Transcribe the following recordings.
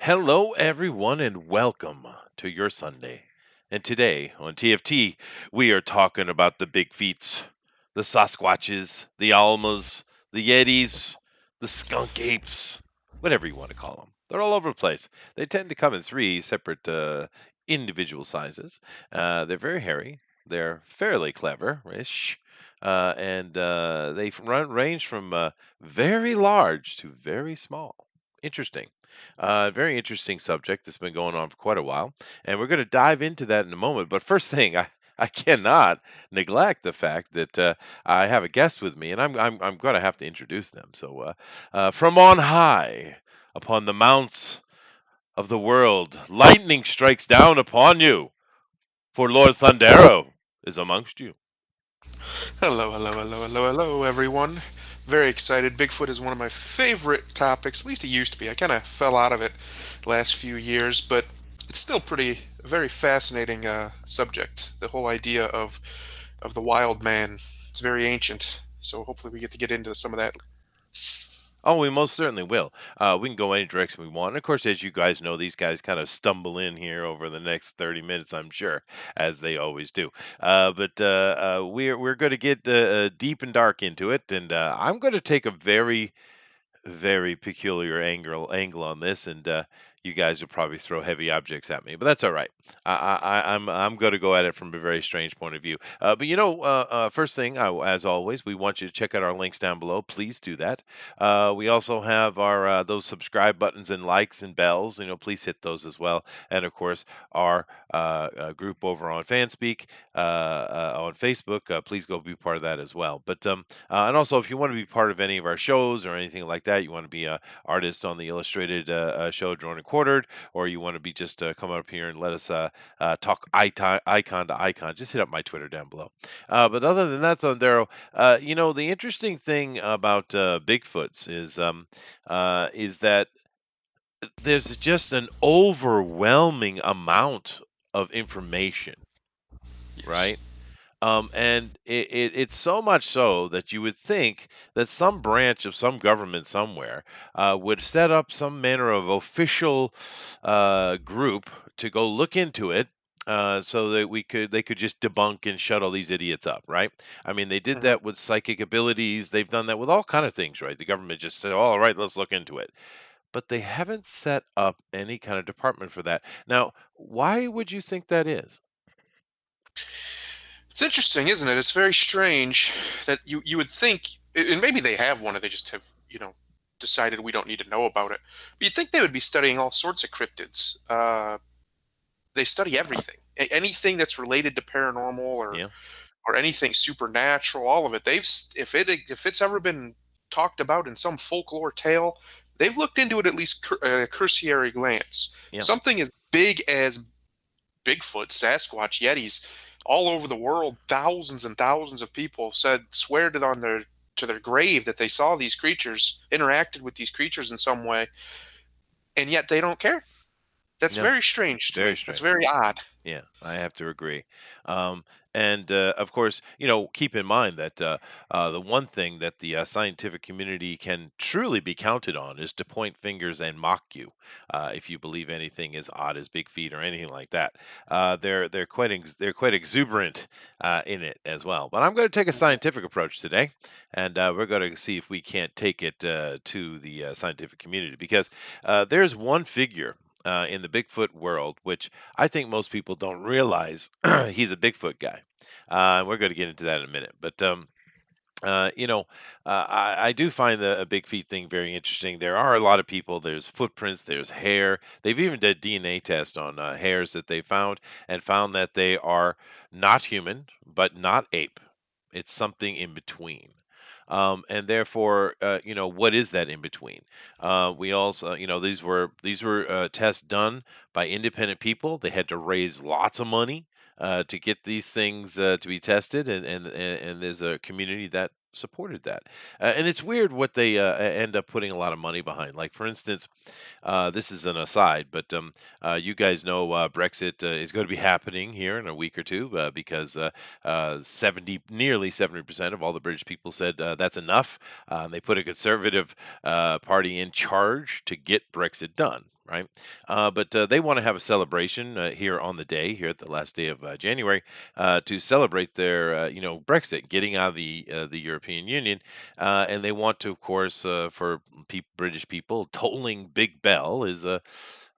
Hello, everyone, and welcome to your Sunday. And today on TFT, we are talking about the big feats, the Sasquatches, the Almas, the Yetis, the skunk apes, whatever you want to call them. They're all over the place. They tend to come in three separate individual sizes. They're very hairy. They're fairly clever-ish. And they range from very large to very small. Interesting. Very interesting subject that's been going on for quite a while, and we're going to dive into that in a moment. But first thing, I cannot neglect the fact that I have a guest with me, and I'm going to have to introduce them. So, from on high, upon the mounts of the world, lightning strikes down upon you, for Lord Thundero is amongst you. Hello, hello, hello, hello, hello, everyone. Very excited. Bigfoot is one of my favorite topics. At least it used to be. I kind of fell out of it last few years, but it's still pretty very fascinating subject. The whole idea of the wild man. It's very ancient. So hopefully we get to get into some of that. Oh, we most certainly will. We can go any direction we want. And of course, as you guys know, these guys kind of stumble in here over the next 30 minutes, I'm sure, as they always do. But we're going to get deep and dark into it, and I'm going to take a very peculiar angle on this, and you guys will probably throw heavy objects at me, but that's all right. I'm going to go at it from a very strange point of view. First thing, as always, we want you to check out our links down below. Please do that. We also have our those subscribe buttons and likes and bells. Please hit those as well. And of course, our group over on Fanspeak on Facebook. Please go be part of that as well. And also, if you want to be part of any of our shows or anything like that, you want to be a artist on the illustrated show Drawn and Quartered, or you want to be just come up here and let us talk icon to icon, just hit up my Twitter down below. But other than that, Thundero, the interesting thing about Bigfoots is that there's just an overwhelming amount of information, Yes. right? And it's so much so that you would think that some branch of some government somewhere would set up some manner of official group to go look into it. So that they could just debunk and shut all these idiots up, right? I mean, they did hmm that with psychic abilities. They've done that with all kind of things, right? The government just said, "All right, let's look into it," but they haven't set up any kind of department for that. Now, why would you think that is? It's interesting, isn't it? It's very strange that you would think, and maybe they have one, and they just have decided we don't need to know about it. But you'd think they would be studying all sorts of cryptids. They study everything, anything that's related to paranormal Yeah, or anything supernatural. All of it. If it's ever been talked about in some folklore tale, they've looked into it at least a cursory glance. yeah, Something as big as Bigfoot, Sasquatch, Yetis, all over the world, thousands and thousands of people have said swear to their grave that they saw these creatures, interacted with these creatures in some way, and yet they don't care. That's no, very strange to very me. That's strange. very odd. Yeah, I have to agree. And of course, keep in mind that the one thing that the scientific community can truly be counted on is to point fingers and mock you if you believe anything as odd as big feet or anything like that. They're quite exuberant in it as well. But I'm going to take a Mhm. scientific approach today, and we're going to see if we can't take it to the scientific community because there's one figure. In the Bigfoot world, which I think most people don't realize he's a Bigfoot guy. We're going to get into that in a minute. But uh, you know, I do find the big feet thing very interesting. There are a lot of people. There's footprints. There's hair. They've even did DNA test on hairs that they found and found that they are not human, but not ape. It's something in between. And therefore, what is that in between? We also, these were tests done by independent people. They had to raise lots of money to get these things to be tested, and there's a community that supported that. And it's weird what they end up putting a lot of money behind. Like for instance, this is an aside, but you guys know Brexit is going to be happening here in a week or two because nearly 70% of all the British people said that's enough. They put a conservative party in charge to get Brexit done. right? But they want to have a celebration here on the day, here at the last day of January, to celebrate their, Brexit, getting out of the European Union, and they want to, of course, for British people, tolling Big Bell is a,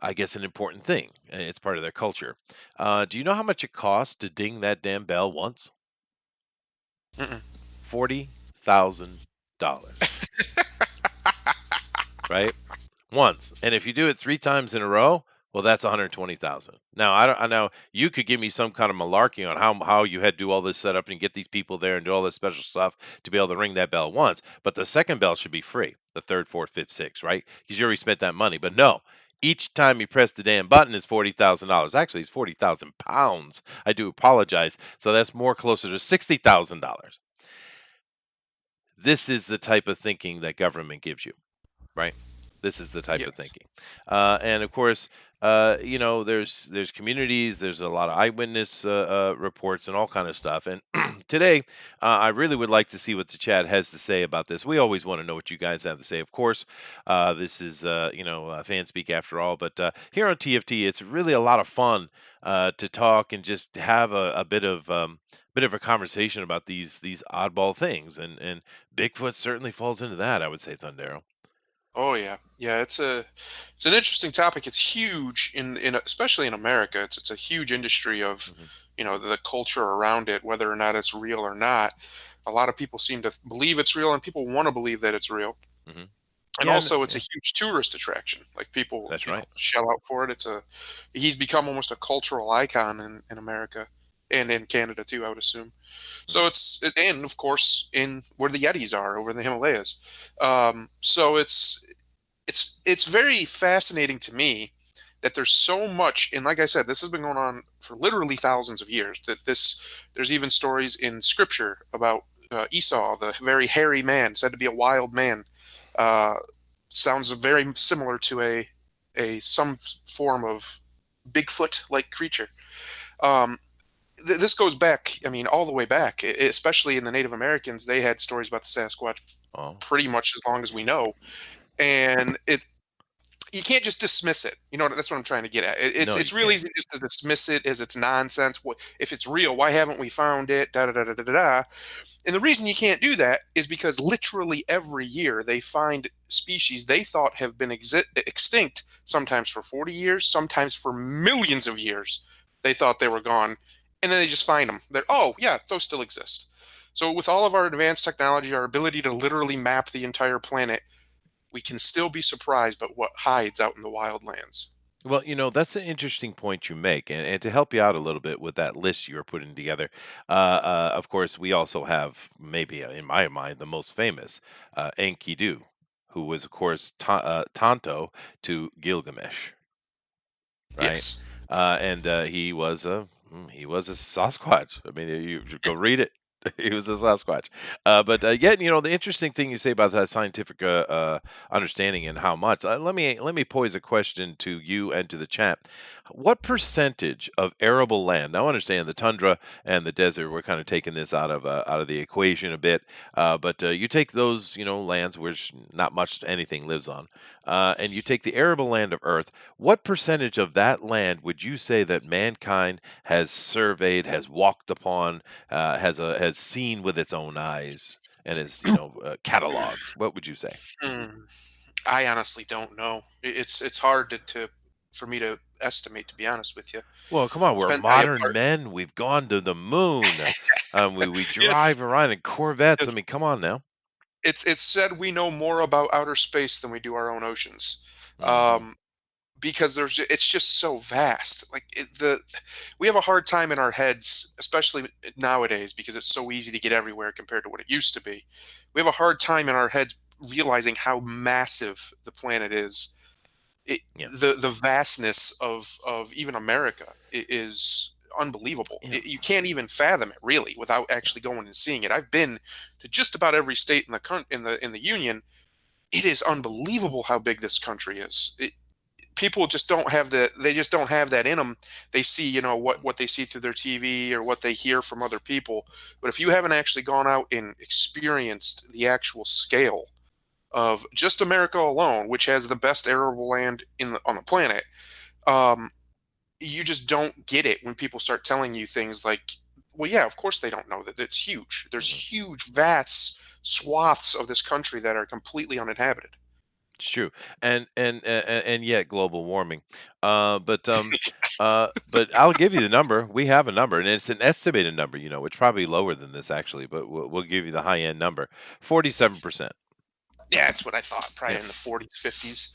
I guess, an important thing. It's part of their culture. Do you know how much it costs to ding that damn bell once? Mm-mm. $40,000, right? Once. And if you do it 3 times in a row, well, that's 120,000. Now, I know you could give me some kind of malarkey on how you had to do all this setup and get these people there and do all this special stuff to be able to ring that bell once, but the second bell should be free. The third, fourth, fifth, sixth, right? Because you already spent that money. But no, each time you press the damn button is $40,000. Actually, it's 40,000 pounds. I do apologize. So that's more closer to $60,000. This is the type of thinking that government gives you, right? This is the type of Yes. thinking, and of course, there's communities, there's a lot of eyewitness reports and all kind of stuff. And today, I really would like to see what the chat has to say about this. We always want to know what you guys have to say. Of course, this is fan speak after all, but here on TFT, it's really a lot of fun to talk and just have a bit of a conversation about these oddball things, and Bigfoot certainly falls into that. I would say, Thundero. Oh yeah, yeah. It's an interesting topic. It's huge in especially in America. It's a huge industry of, Hmm. the culture around it, whether or not it's real or not. A lot of people seem to believe it's real, and people want to believe that it's real. Hmm. And Yeah, also, it's a yeah, huge tourist attraction. Like people, that's right. shell out for it. He's become almost a cultural icon in America and in Canada too, I would assume. So Hmm. and of course in where the Yetis are over in the Himalayas. So it's very fascinating to me that there's so much, and like I said, this has been going on for literally thousands of years. There's even stories in scripture about Esau, the very hairy man, said to be a wild man. Uh, Sounds very similar to a some form of Bigfoot like creature. Um, this goes back, I mean, all the way back, especially in the Native Americans. They had stories about the Sasquatch Oh, pretty much as long as we know, and you can't just dismiss it. That's what I'm trying to get at. It's no, you it's real can't. easy just to dismiss it as it's nonsense. What if it's real? Why haven't we found it? Da da da da da da. Da. And the reason you can't do that is because literally every year they find species they thought have been extinct, sometimes for 40 years, sometimes for millions of years. They thought they were gone, and then they just find them. They're, oh yeah, those still exist. So with all of our advanced technology, our ability to literally map the entire planet, we can still be surprised by what hides out in the wildlands. Well, that's an interesting point you make. And to help you out a little bit with that list you were putting together, of course, we also have, maybe in my mind, the most famous, Enkidu, who was, of course, Tonto to Gilgamesh, right? Yes. And he was a Sasquatch. I mean, you go read it. He was a Sasquatch. But yet, the interesting thing you say about that scientific understanding and how much. Let me pose a question to you and to the chat. What percentage of arable land? Now, I understand the tundra and the desert. We're kind of taking this out of the equation a bit. But you take those, lands which not much anything lives on, and you take the arable land of Earth. What percentage of that land would you say that mankind has surveyed, has walked upon, has seen with its own eyes, and is cataloged? What would you say? Hmm. I honestly don't know. It's hard for me to estimate, to be honest with you. Well, come on, we're Depends how you modern part. men. We've gone to the moon. We Yes, drive around in Corvettes. I yes. mean, come on now. It's said we know more about outer space than we do our own oceans. Hmm. Um, because it's just so vast. Like we have a hard time in our heads, especially nowadays, because it's so easy to get everywhere compared to what it used to be. We have a hard time in our heads realizing how massive the planet is. Yeah, The vastness of even America is unbelievable. yeah, You can't even fathom it really without yeah. actually going and seeing it. I've been to just about every state in the union. It is unbelievable how big this country is. People just don't have they just don't have that in them. They see, what they see through their TV or what they hear from other people. But if you haven't actually gone out and experienced the actual scale, of just America alone, which has the best arable land on the planet, um, you just don't get it when people start telling you things like, well, yeah, of course they don't know that it's huge. There's Mhm. huge, vast swaths of this country that are completely uninhabited. It's true, and yet global warming. But I'll give you the number. We have a number, and it's an estimated number. It's probably lower than this actually, but we'll give you the high end number. 47%. Yeah, that's what I thought. Yeah, Probably in the 40s, 50s.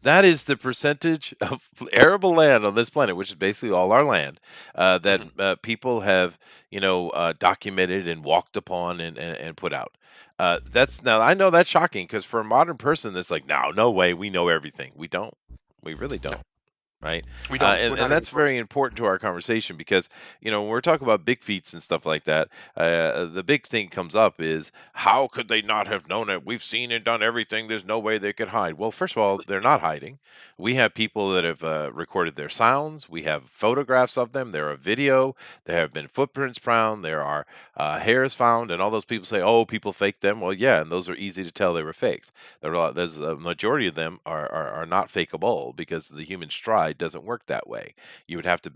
that is the percentage of arable land on this planet, which is basically all our land, that Hmm. people have, documented and walked upon and put out. That's now I know that's shocking because for a modern person, that's like, no way, we know everything. We don't. We really No, don't. Right? we don't. And We're and not even that's close. very important to our conversation because when we're talking about big feats and stuff like that, the big thing comes up is how could they not have known it? We've seen and done everything. There's no way they could hide. Well, first of all, they're not hiding. We have people that have recorded their sounds. We have photographs of them. There are video. There have been footprints found. There are hairs found, and all those people say, "Oh, people faked them." Well, yeah, and those are easy to tell they were faked. There's a majority of them are not fakeable because the human stride doesn't work that way. You would have to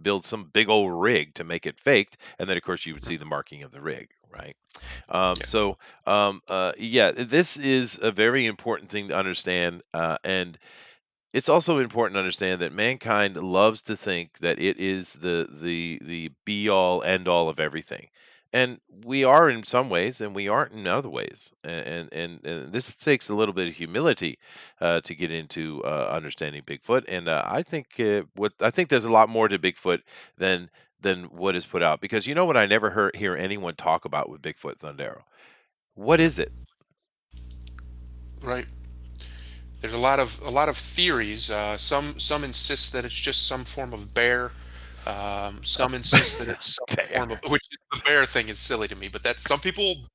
build some big old rig to make it faked, and then of course you would Mhm. see the marking of the rig, right? Yeah. Yeah, this is a very important thing to understand, and it's also important to understand that mankind loves to think that it is the be all end all of everything. And we are in some ways and we aren't in other ways. And this takes a little bit of humility to get into understanding Bigfoot. And I think there's a lot more to Bigfoot than than what is put out because you know what I never hear anyone talk about with Bigfoot Thundero. What is it? Right. There's a lot of theories. Some insist that it's just some form of bear. Some insist that it's some Okay. form of, which the bear thing is silly to me, but that's, some people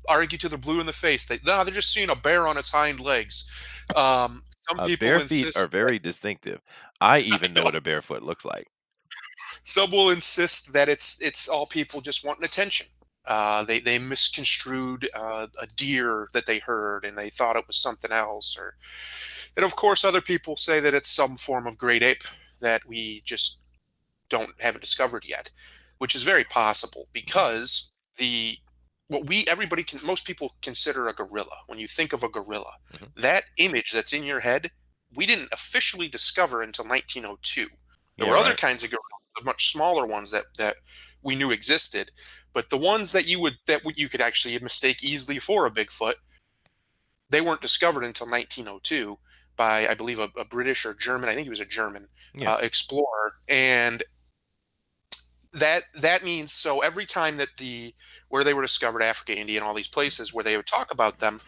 argue to the blue in the face. No, they're just seeing a bear on its hind legs. Some people Bare feet are insist that very distinctive. I I even know know. what a barefoot looks like. Some will insist that it's all people just wanting attention. They misconstrued a deer that they heard and they thought it was something else. Or, and of course, other people say that it's some form of great ape that we just don't haven't discovered yet, which is very possible Mhm, because the what we everybody can most people consider a gorilla. When you think of a gorilla, mhm. that image that's in your head, we didn't officially discover until 1902. There Yeah, were other right. kinds of gorillas, much smaller ones that we knew existed, but the ones that you could actually mistake easily for a Bigfoot, they weren't discovered until 1902 by, I believe, a British or German. I think he was a German Yeah. explorer. And that means, so every time that the where they were discovered, Africa, India, and all these places where they would talk about them,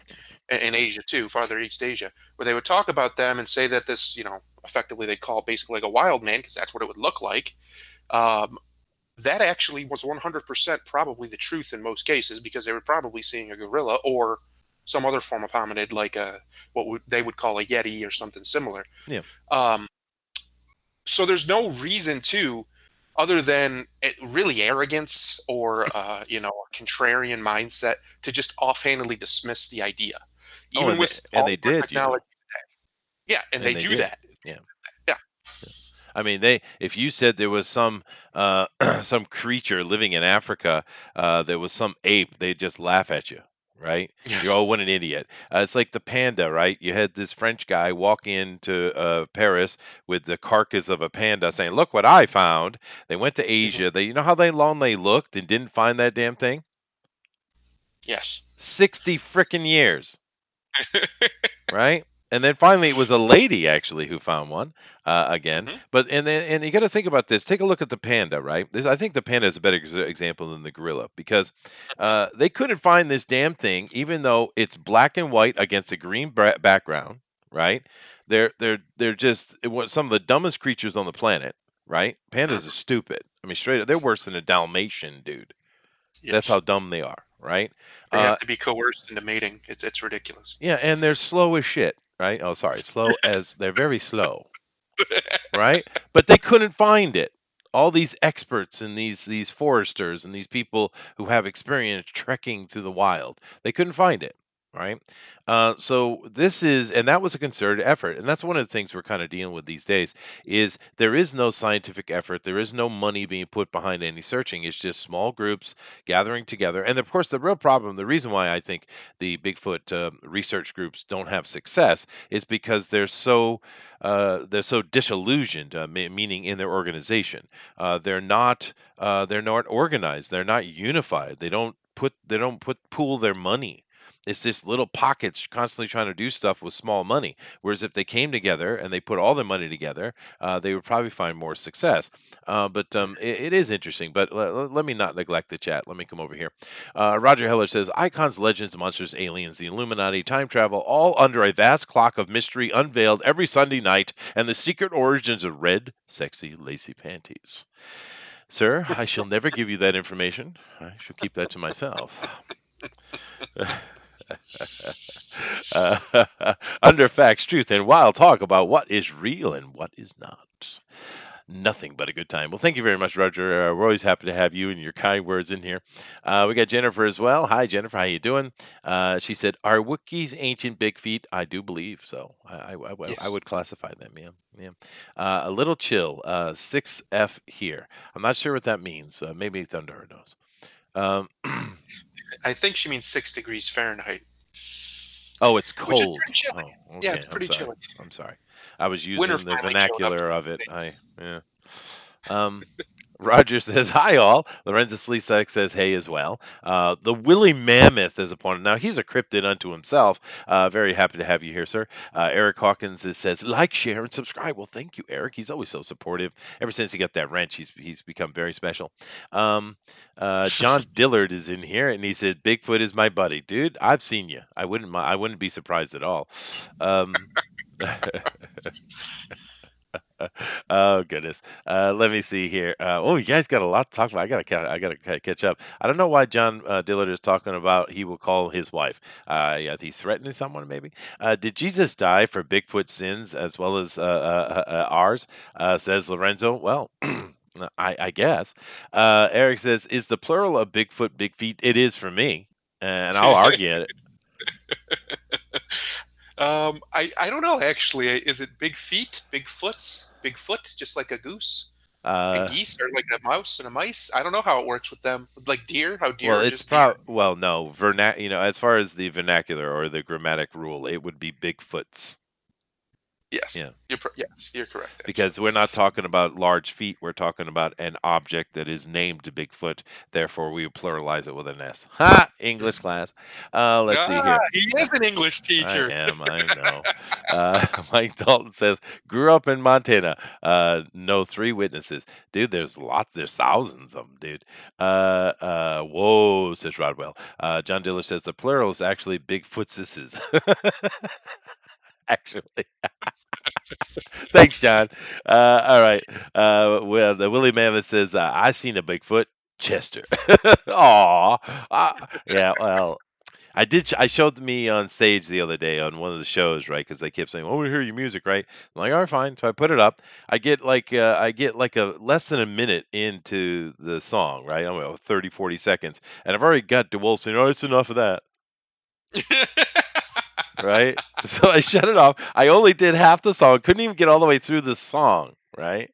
in Asia too, farther east Asia, where they would talk about them and say that this, effectively they'd call it basically like a wild man because that's what it would look like. Um, that actually was 100% probably the truth in most cases because they were probably seeing a gorilla or some other form of hominid like they would call a yeti or something similar. Yeah. Um, so there's no reason to, other than really arrogance or a contrarian mindset, to just offhandedly dismiss the idea, Oh, even with and all they of our did, technology. Yeah, and and they they do did. that. Yeah. Yeah. Yeah. I mean, they if you said there was some some creature living in Africa, there was some ape, they'd just laugh at you, right? You're Yes. oh, what an idiot. It's like the panda, right? You had this French guy walk into Paris with the carcass of a panda, saying, "Look what I found." They went to Mhm. Asia. You know how long they looked and didn't find that damn thing? Yes. 60 frickin' years. Right? And then finally, it was a lady actually who found one again. Hmm. And you got to think about this. Take a look at the panda, right? I think the panda is a better example than the gorilla because they couldn't find this damn thing, even though it's black and white against a green background, right? They're just some of the dumbest creatures on the planet, right? Pandas are Hmm. stupid. I mean, straight up, they're worse than a Dalmatian, dude. That's how Yes. dumb they are, right? They have Uh, to be coerced into mating. It's ridiculous. Yeah, and they're slow as shit, right? Oh, sorry, slow as Yes. they're very slow, right? But they couldn't find it. All these experts and these foresters and these people who have experience trekking through the wild, they couldn't find it, right? So this is, and that was a concerted effort, and that's one of the things we're kind of dealing with these days. Is there is no scientific effort, there is no money being put behind any searching. It's just small groups gathering together, and of course, the real problem, the reason why I think the Bigfoot research groups don't have success is because they're so disillusioned, meaning in their organization, they're not organized, they're not unified, they don't put pool their money. It's just little pockets constantly trying to do stuff with small money. Whereas if they came together and they put all their money together, they would probably find more success. It is interesting. But let me not neglect the chat. Let me come over here. Roger Heller says icons, legends, monsters, aliens, the Illuminati, time travel, all under a vast clock of mystery unveiled every Sunday night, and the secret origins of red, sexy, lacy panties. Sir, I shall never give you that information. I shall keep that to myself. uh, Under facts, truth, and wild talk about what is real and what is not. Nothing but a good time. Well, thank you very much, Roger. We're always happy to have you and your kind words in here. We got Jennifer as well. Hi, Jennifer. How you doing? She said, "Are Wookiees ancient big feet?" I do believe so. I Yes. would classify them. Yeah, yeah. A little chill. 6F here. I'm not sure what that means. Maybe Thunder knows. Um, I think she means 6 degrees Fahrenheit, Oh, it's which is cold. pretty chilly. Oh, Yeah, okay. it's I'm pretty sorry. chilly. I'm sorry. I was Winter using the finally showed up vernacular in of the it. States. Yeah. Um, Roger says, "Hi, all." Lorenzo Sleesek says, "Hey," as well. The Willy Mammoth is upon it. Now, he's a cryptid unto himself. Very happy to have you here, sir. Eric Hawkins says, "Like, share, and subscribe." Well, thank you, Eric. He's always so supportive. Ever since he got that wrench, he's become very special. Um, John Dillard is in here, and he said, "Bigfoot is my buddy, dude. I've seen you. I wouldn't be surprised at all." Um, Oh goodness. Let me see here. Oh, you guys got a lot to talk about. I gotta catch up. I don't know why John Dillard is talking about he will call his wife. Yeah, he's threatening someone maybe. Did Jesus die for Bigfoot sins as well as ours? Says Lorenzo. Well. I guess. Eric says, "Is the plural of Bigfoot big feet?" It is for me, and I'll argue it. I don't know actually. Is it big feet, big foots, big foot, just like a goose and Uh, geese, or like a mouse and a mice? I don't know how it works with them. Like deer, how deer Well, are it's just deer. no, as far as the vernacular or the grammatic rule, it would be Bigfoots. Yes, Yeah, yes, you're correct actually. because we're not talking about large feet, we're talking about an object that is named Bigfoot, therefore we pluralize it with an S. Ha! English class. Let's see Ah, here. he is an English I teacher. am, I know. Mike Dalton says, grew up in Montana. Know three witnesses. Dude, there's thousands of them, dude. Whoa, says Rodwell. John Diller says the plural is actually Bigfootses. Actually. Thanks, John. All right. Well, the Willie Mammoth says, I seen a Bigfoot. Chester. Aw. Yeah, well, I showed me on stage the other day on one of the shows, right? Because they kept saying, "Oh, we hear your music, right?" I'm like, "All right, fine." So I put it up. I get like a less than a minute into the song, right? I'm about 30, 40 seconds, and I've already got DeWolf saying, "Oh, it's enough of that." Right? So I shut it off. I only did half the song. Couldn't even get all the way through the song, right?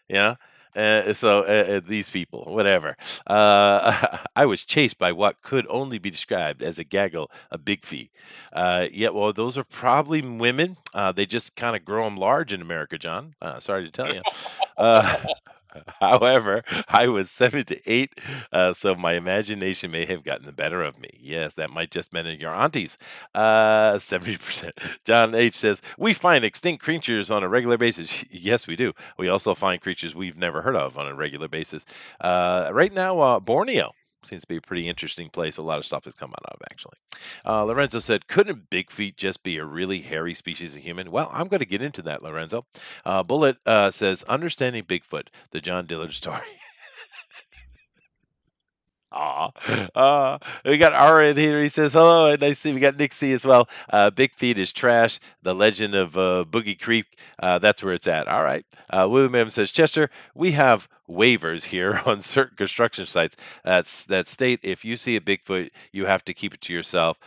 Yeah. These people, whatever. I was chased by what could only be described as a gaggle of big feet. Yeah, well, those are probably women. They just kind of grow them large in America, John. Sorry to tell you. Uh, However, I was 7 to 8, so my imagination may have gotten the better of me. Yes, that might just mean your aunties. 70%. John H says, "We find extinct creatures on a regular basis." Yes, we do. We also find creatures we've never heard of on a regular basis. Right now, Borneo seems to be a pretty interesting place. A lot of stuff has come out of, actually. Lorenzo said, "Couldn't Big Feet just be a really hairy species of human?" Well, I'm going to get into that, Lorenzo. Bullet says, "Understanding Bigfoot, the John Dillard story." Aw. We got R in here. He says, hello, and nice to see. We got Nick C as well. Big Feet is trash. The legend of Boogie Creek. That's where it's at. All right. William M says, Chester, we have waivers here on certain construction sites that state if you see a Bigfoot, you have to keep it to yourself.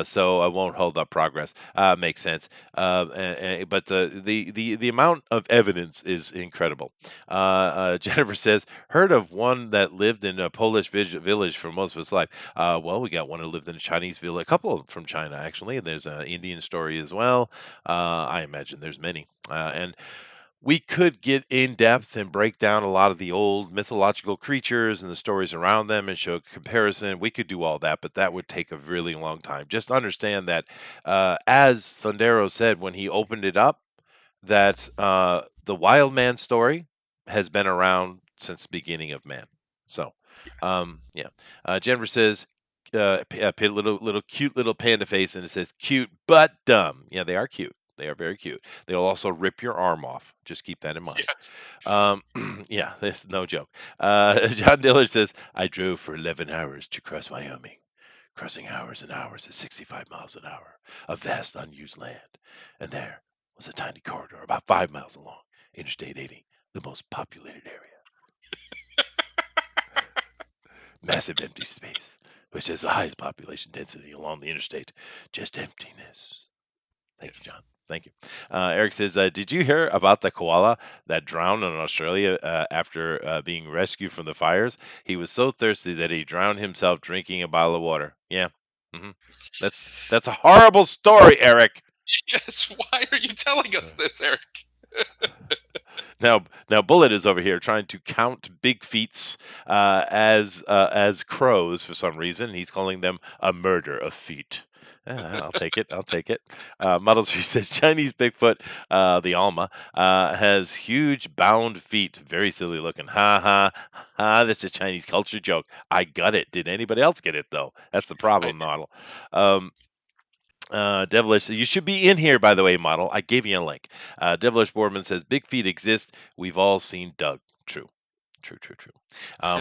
So I won't hold up progress. Makes sense. But the amount of evidence is incredible. Jennifer says, heard of one that lived in a Polish village for most of his life. Well, we got one who lived in a Chinese village, a couple from China actually, and there's an Indian story as well. I imagine there's many. And we could get in depth and break down a lot of the old mythological creatures and the stories around them and show comparison. We could do all that, but that would take a really long time. Just understand that, as Thundero said when he opened it up, that the wild man story has been around since the beginning of man. So, yeah. Jennifer says, little cute little panda face, and it says cute but dumb. Yeah, they are cute. They are very cute. They'll also rip your arm off. Just keep that in mind. Yes. Um, yeah, that's no joke. John Diller says, I drove for 11 hours to cross Wyoming, crossing hours and hours at 65 miles an hour of vast unused land. And there was a tiny corridor about 5 miles along, Interstate 80, the most populated area. Massive empty space, which has the highest population density along the interstate. Just emptiness. Thank you, Yes. John. Thank you. Eric says, did you hear about the koala that drowned in Australia after being rescued from the fires? He was so thirsty that he drowned himself drinking a bottle of water. Yeah. hmm that's a horrible story, Eric. Yes. Why are you telling us this, Eric? Now Bullet is over here trying to count big feats as crows for some reason. He's calling them a murder of feet. I'll take it. I'll take it. Model 3 says Chinese Bigfoot, the Alma, has huge bound feet. Very silly looking. Ha ha ha. That's a Chinese culture joke. I got it. Did anybody else get it, though? That's the I problem, model. Um, Devilish, you should be in here, by the way, model. I gave you a link. Devilish Boardman says big feet exist. We've all seen Doug. True. True, true, true.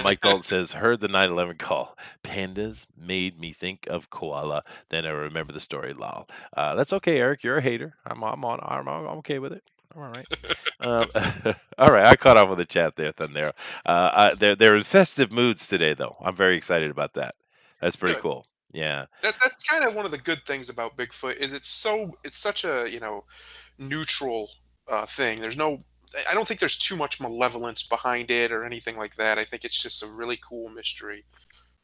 Mike Dalton says, heard the 9/11 call. Pandas made me think of koala. Then I remember the story, lol. That's okay, Eric. You're a hater. I'm okay with it. I'm all right. Um, all right. I caught up with the chat there, Thunder. They're in festive moods today, though. I'm very excited about that. That's pretty Good. cool. Yeah. That's kind of one of the good things about Bigfoot is it's such a neutral thing. There's no I don't think there's too much malevolence behind it or anything like that. I think it's just a really cool mystery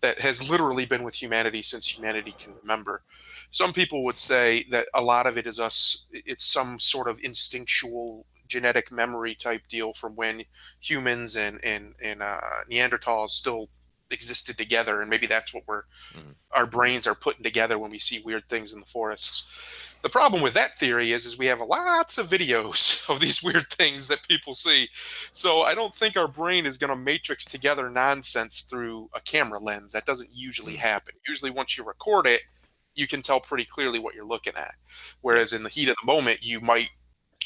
that has literally been with humanity since humanity can remember. Some people would say that a lot of it is us, it's some sort of instinctual genetic memory type deal from when humans and Neanderthals still existed together, and maybe that's what Mhm. our brains are putting together when we see weird things in the forests. The problem with that theory is we have lots of videos of these weird things that people see. So I don't think our brain is going to matrix together nonsense through a camera lens. That doesn't usually Mhm. happen. Usually once you record it, you can tell pretty clearly what you're looking at. Yeah. Whereas in the heat of the moment, you might,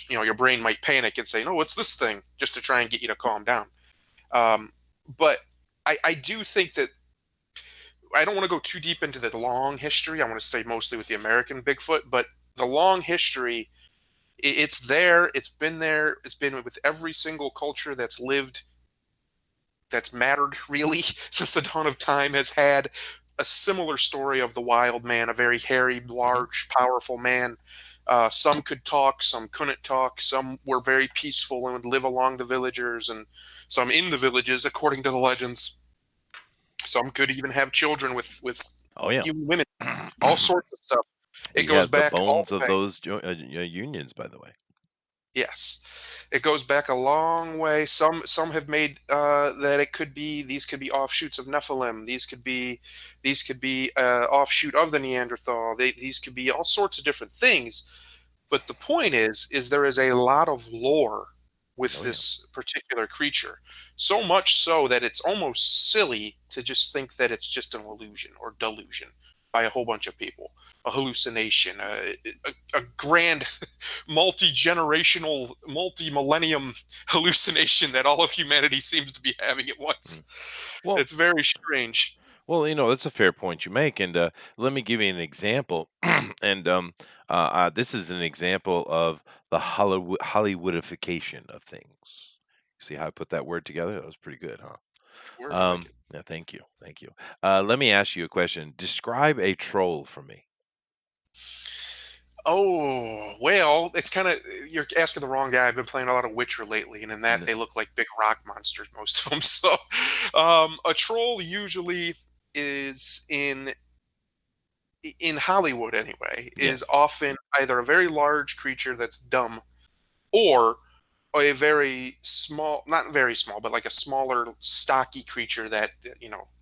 your brain might panic and say, "No, what's this thing?" just to try and get you to calm down. But I do think that I don't want to go too deep into the long history. I want to stay mostly with the American Bigfoot, but the long history, it's there. It's been there. It's been with every single culture that's lived, that's mattered really since the dawn of time, has had a similar story of the wild man, a very hairy, hmm large, powerful man. Some could talk, some couldn't talk. Some were very peaceful and would live along the villagers, and some in the villages, according to the legends. Some could even have children with Oh yeah. human women, all sorts of stuff. It He goes has the back all bones the of way. those unions, by the way. Yes, it goes back a long way. Some have made that it could be these could be offshoots of Nephilim. These could be offshoot of the Neanderthal. These could be all sorts of different things. But the point is there is a lot of lore with Oh yeah. this particular creature. So much so that it's almost silly to just think that it's just an illusion or delusion by a whole bunch of people. A hallucination, a grand multi-generational, multi-millennium hallucination that all of humanity seems to be having at Mm. once. Well, It's very strange. Well, that's a fair point you make, and let me give you an example. and This is an example of the Hollywoodification of things. See how I put that word together? That was pretty good, huh? Word, I like it. Yeah, thank you, thank you. Let me ask you a question. Describe a troll for me. Oh, well, it's kind of you're asking the wrong guy. I've been playing a lot of Witcher lately, and in that N- they look like big rock monsters, most of them. So, a troll usually is in Hollywood anyway, is yes, often either a very large creature that's dumb or a very small, not very small, but like a smaller, stocky creature that,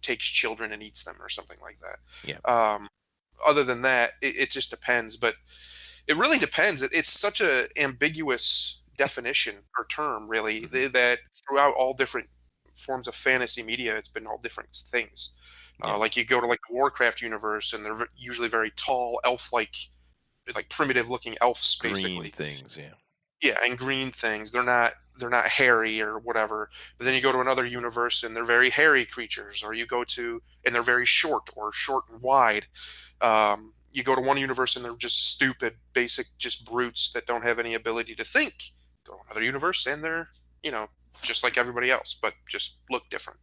takes children and eats them or something like yeah, that. Other than that, it just depends. But it really depends. It's such a ambiguous definition or term, really, hmm that throughout all different forms of fantasy media, it's been all different things. yeah. Like you go to like the Warcraft universe, and they're usually very tall, elf-like, like primitive-looking elves, Green basically. things, yeah. Yeah, and green things. They're not hairy or whatever. But then you go to another universe, and they're very hairy creatures. Or you go to and they're very short or short and wide. You go to one universe and they're just stupid, basic, just brutes that don't have any ability to think. Go to another universe and they're, you know, just like everybody else, but just look different.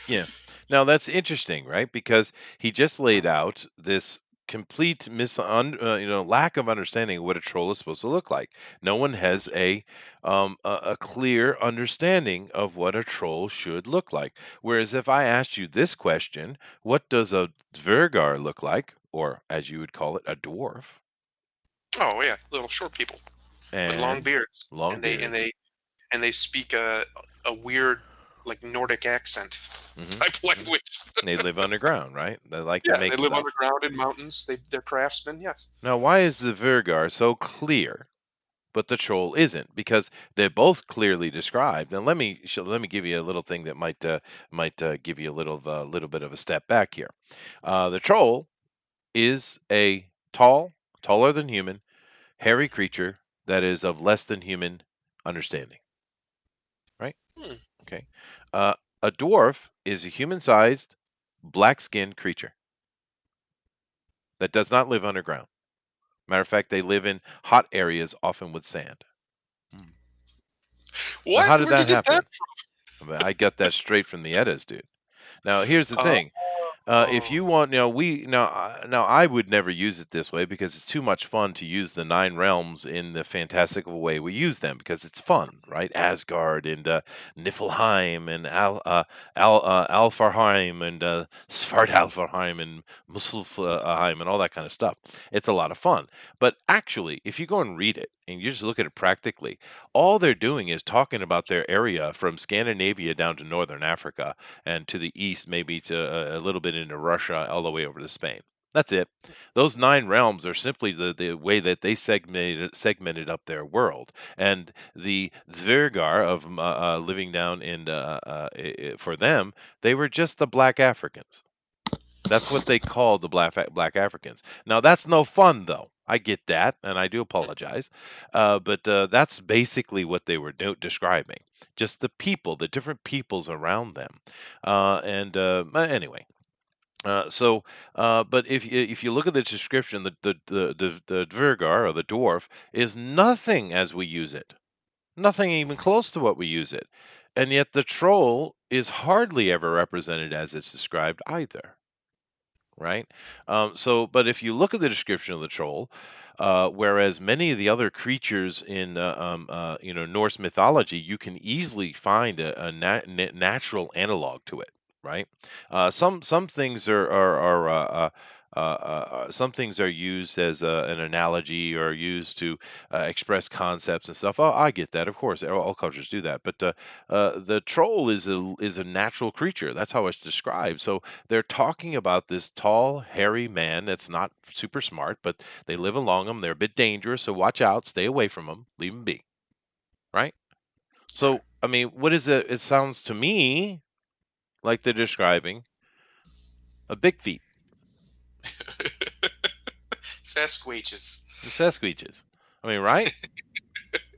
Yeah. Now that's interesting, right? Because he just laid out this complete lack of understanding of what a troll is supposed to look like. No one has a clear understanding of what a troll should look like. Whereas if I asked you this question, what does a dvergar look like, or as you would call it, a dwarf, Oh yeah, little short people with long and beards, long and they and beards? they and they speak a weird like Nordic accent hmm type hmm language. They live underground, right? They like to Yeah, make they live stuff. underground in mountains. They're craftsmen. Yes. Now, why is the Vergar so clear, but the troll isn't? Because they're both clearly described. And let me give you a little thing that might give you a little bit of a step back here. The troll is a taller than human, hairy creature that is of less than human understanding. Right? Hmm. Okay. Uh, a dwarf is a human-sized, black-skinned creature that does not live underground. Matter of fact, they live in hot areas, often with sand. Hmm. Now, how What? did Where'd you that get that happen? I got that straight from the Eddas, dude. Now, here's the from? thing. If Oh, you want, now I would never use it this way because it's too much fun to use the nine realms in the fantastical way we use them because it's fun, right? Asgard and Niflheim and Alfarheim and Svartalfarheim and Muspelheim and all that kind of stuff. It's a lot of fun. But actually, if you go and read it and you just look at it practically, all they're doing is talking about their area from Scandinavia down to northern Africa and to the east, maybe to a little bit into Russia, all the way over to Spain. That's it. Those nine realms are simply the way that they segmented up their world. And the Zvergar of living down in for them, they were just the black Africans. That's what they called the black Africans. Now that's no fun though. I get that, and I do apologize, but that's basically what they were describing. Just the people, the different peoples around them, anyway. But if you look at the description, the Dvergar or the dwarf is nothing as we use it, nothing even close to what we use it, and yet the troll is hardly ever represented as it's described either, right? But if you look at the description of the troll, whereas many of the other creatures in Norse mythology, you can easily find a natural analog to it, right? Some things some things are used as an analogy or used to express concepts and stuff. Oh, I get that. Of course, all cultures do that. But the troll is a natural creature. That's how it's described. So they're talking about this tall, hairy man that's not super smart, but they live along them. They're a bit dangerous, so watch out, stay away from them, leave them be, right? right. So, I mean, what is it? It sounds to me like they're describing a big feet, Sasquatches. the Sasquatches. I mean, right?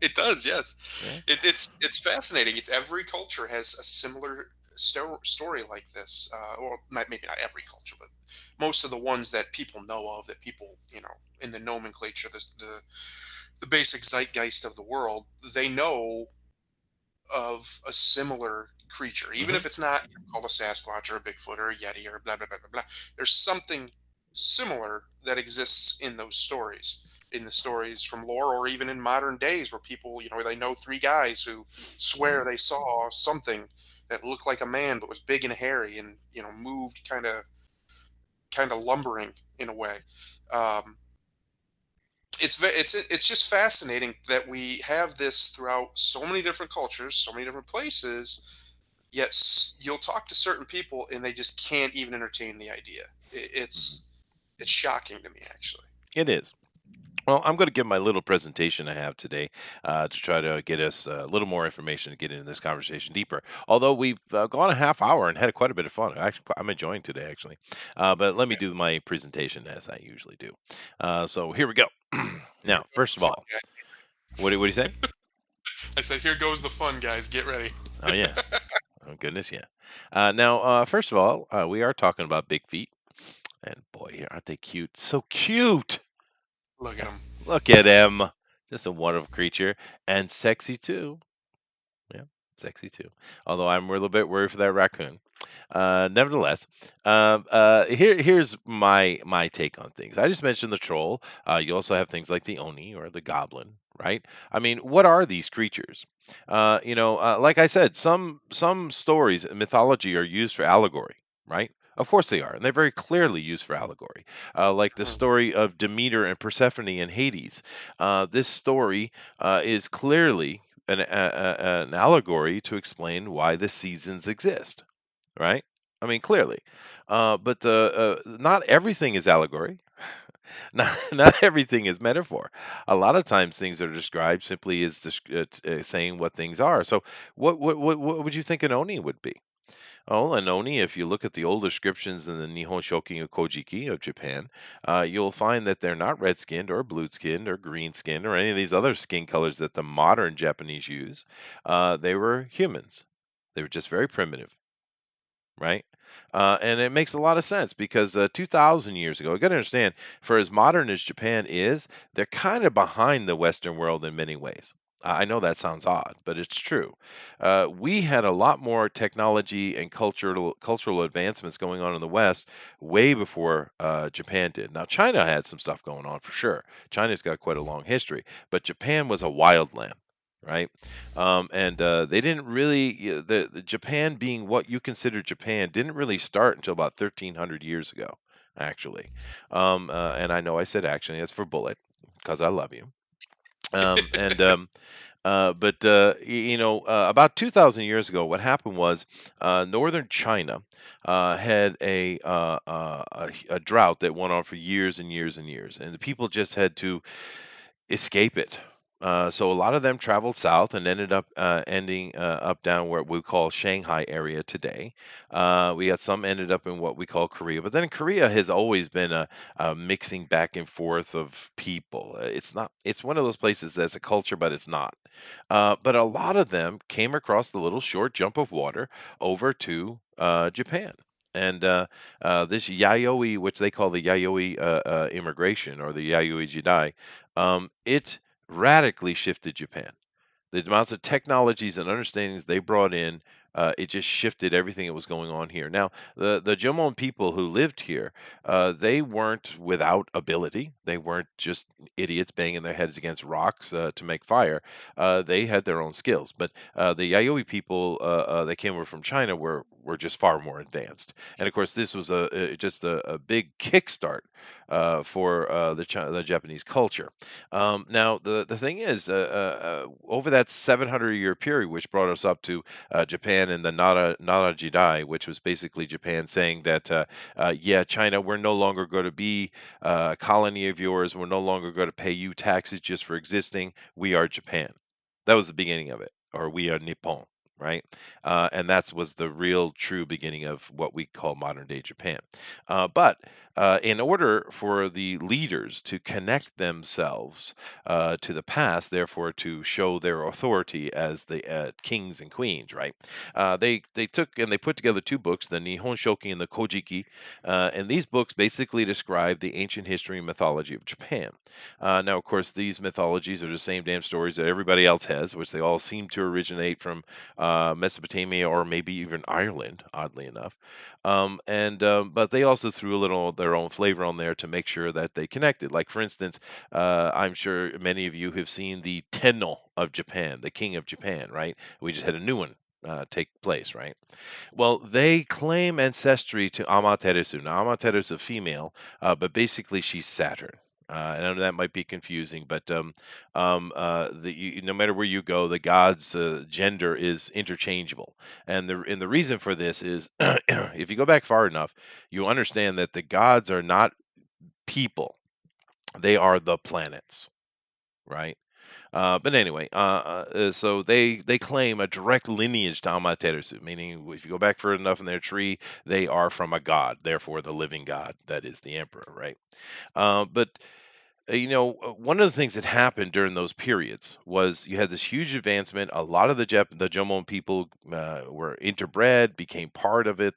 It does, yes. Yeah. It's fascinating. It's every culture has a similar. story like this, well, maybe not every culture, but most of the ones that people know of, that people, in the nomenclature, the basic zeitgeist of the world, they know of a similar creature, even Hmm. if it's not called a Sasquatch or a Bigfoot or a Yeti or blah blah blah blah blah. There's something similar that exists in those stories, in the stories from lore, or even in modern days, where people, they know three guys who swear they saw something that looked like a man but was big and hairy and moved kind of lumbering in a way. Um, it's just fascinating that we have this throughout so many different cultures, so many different places. Yet you'll talk to certain people and they just can't even entertain the idea. Hmm. It's shocking to me, actually. It is. Well, I'm going to give my little presentation I have today to try to get us a little more information to get into this conversation deeper. Although we've gone a half hour and had quite a bit of fun. Actually, I'm enjoying today, actually. But let me Yeah, do my presentation as I usually do. So here we go. here Now, goes first the of fun all, guy. what do you say? I said, here goes the fun, guys. Get ready. Oh yeah. Oh goodness, yeah. Now, first of all, we are talking about big feet, and boy, aren't they cute? So cute. Look at him. Look at him. Just a wonderful creature and sexy too. Yeah, sexy too. Although I'm a little bit worried for that raccoon. Nevertheless, here's my take on things. I just mentioned the troll. You also have things like the oni or the goblin, right? I mean, what are these creatures? Like I said, some stories in mythology are used for allegory, right? Of course they are, and they're very clearly used for allegory. Like the Hmm. story of Demeter and Persephone in Hades. This story is clearly an allegory to explain why the seasons exist, right? I mean, clearly. But not everything is allegory. Not everything is metaphor. A lot of times things are described simply as saying what things are. So, what would you think an oni would be? Oh, and oni, if you look at the old descriptions in the Nihon Shokin Kojiki of Japan, you'll find that they're not red skinned or blue skinned or green skinned or any of these other skin colors that the modern Japanese use. They were humans. They were just very primitive, right? And it makes a lot of sense because 2,000 years ago, you got to understand, for as modern as Japan is, they're kind of behind the Western world in many ways. I know that sounds odd, but it's true. We had a lot more technology and cultural advancements going on in the West way before Japan did. Now, China had some stuff going on for sure. China's got quite a long history, but Japan was a wild land, right? And they didn't really the Japan being what you consider Japan didn't really start until about 1,300 years ago, actually. And I know I said actually, that's for bullet because I love you. And but about 2,000 years ago, what happened was northern China had a drought that went on for years and years and years, and the people just had to escape it. So a lot of them traveled south and ended up ending up down where we call Shanghai area today. We got some ended up in what we call Korea, but then Korea has always been a mixing back and forth of people. It's not. It's one of those places that's a culture, but it's not. But a lot of them came across the little short jump of water over to Japan. And this Yayoi, which they call the Yayoi immigration or the Yayoi Jidai, it radically shifted Japan. The amounts of technologies and understandings they brought in, it just shifted everything that was going on here. Now, the Jomon people who lived here, they weren't without ability. They weren't just idiots banging their heads against rocks to make fire. They had their own skills. But the Yayoi people that came over from China were just far more advanced. And of course, this was just a big kickstart for the Japanese culture. Now, the thing is, over that 700-year period, which brought us up to Japan and the Nara Jidai, which was basically Japan saying that, yeah, China, we're no longer going to be a colony of yours. We're no longer going to pay you taxes just for existing. We are Japan. That was the beginning of it, or we are Nippon. right? And that was the real true beginning of what we call modern day Japan. But in order for the leaders to connect themselves to the past, therefore to show their authority as the kings and queens, right? They took and they put together two books, the Nihon Shoki and the Kojiki, and these books basically describe the ancient history and mythology of Japan. Now, of course, these mythologies are the same damn stories that everybody else has, which they all seem to originate from Mesopotamia or maybe even Ireland, oddly enough. But they also threw a little their own flavor on there to make sure that they connected. Like, for instance, I'm sure many of you have seen the Tenno of Japan, the King of Japan, right? We just had a new one take place, right? Well, they claim ancestry to Amaterasu. Now, Amaterasu is a female, but basically she's Saturn. And I know that might be confusing, but no matter where you go, the god's gender is interchangeable. And the reason for this is, if you go back far enough, you understand that the gods are not people; they are the planets, right? But anyway, so they claim a direct lineage to Amaterasu, meaning if you go back further enough in their tree, they are from a god, therefore the living god that is the emperor, right? But one of the things that happened during those periods was you had this huge advancement. A lot of the Jomon people were interbred, became part of it.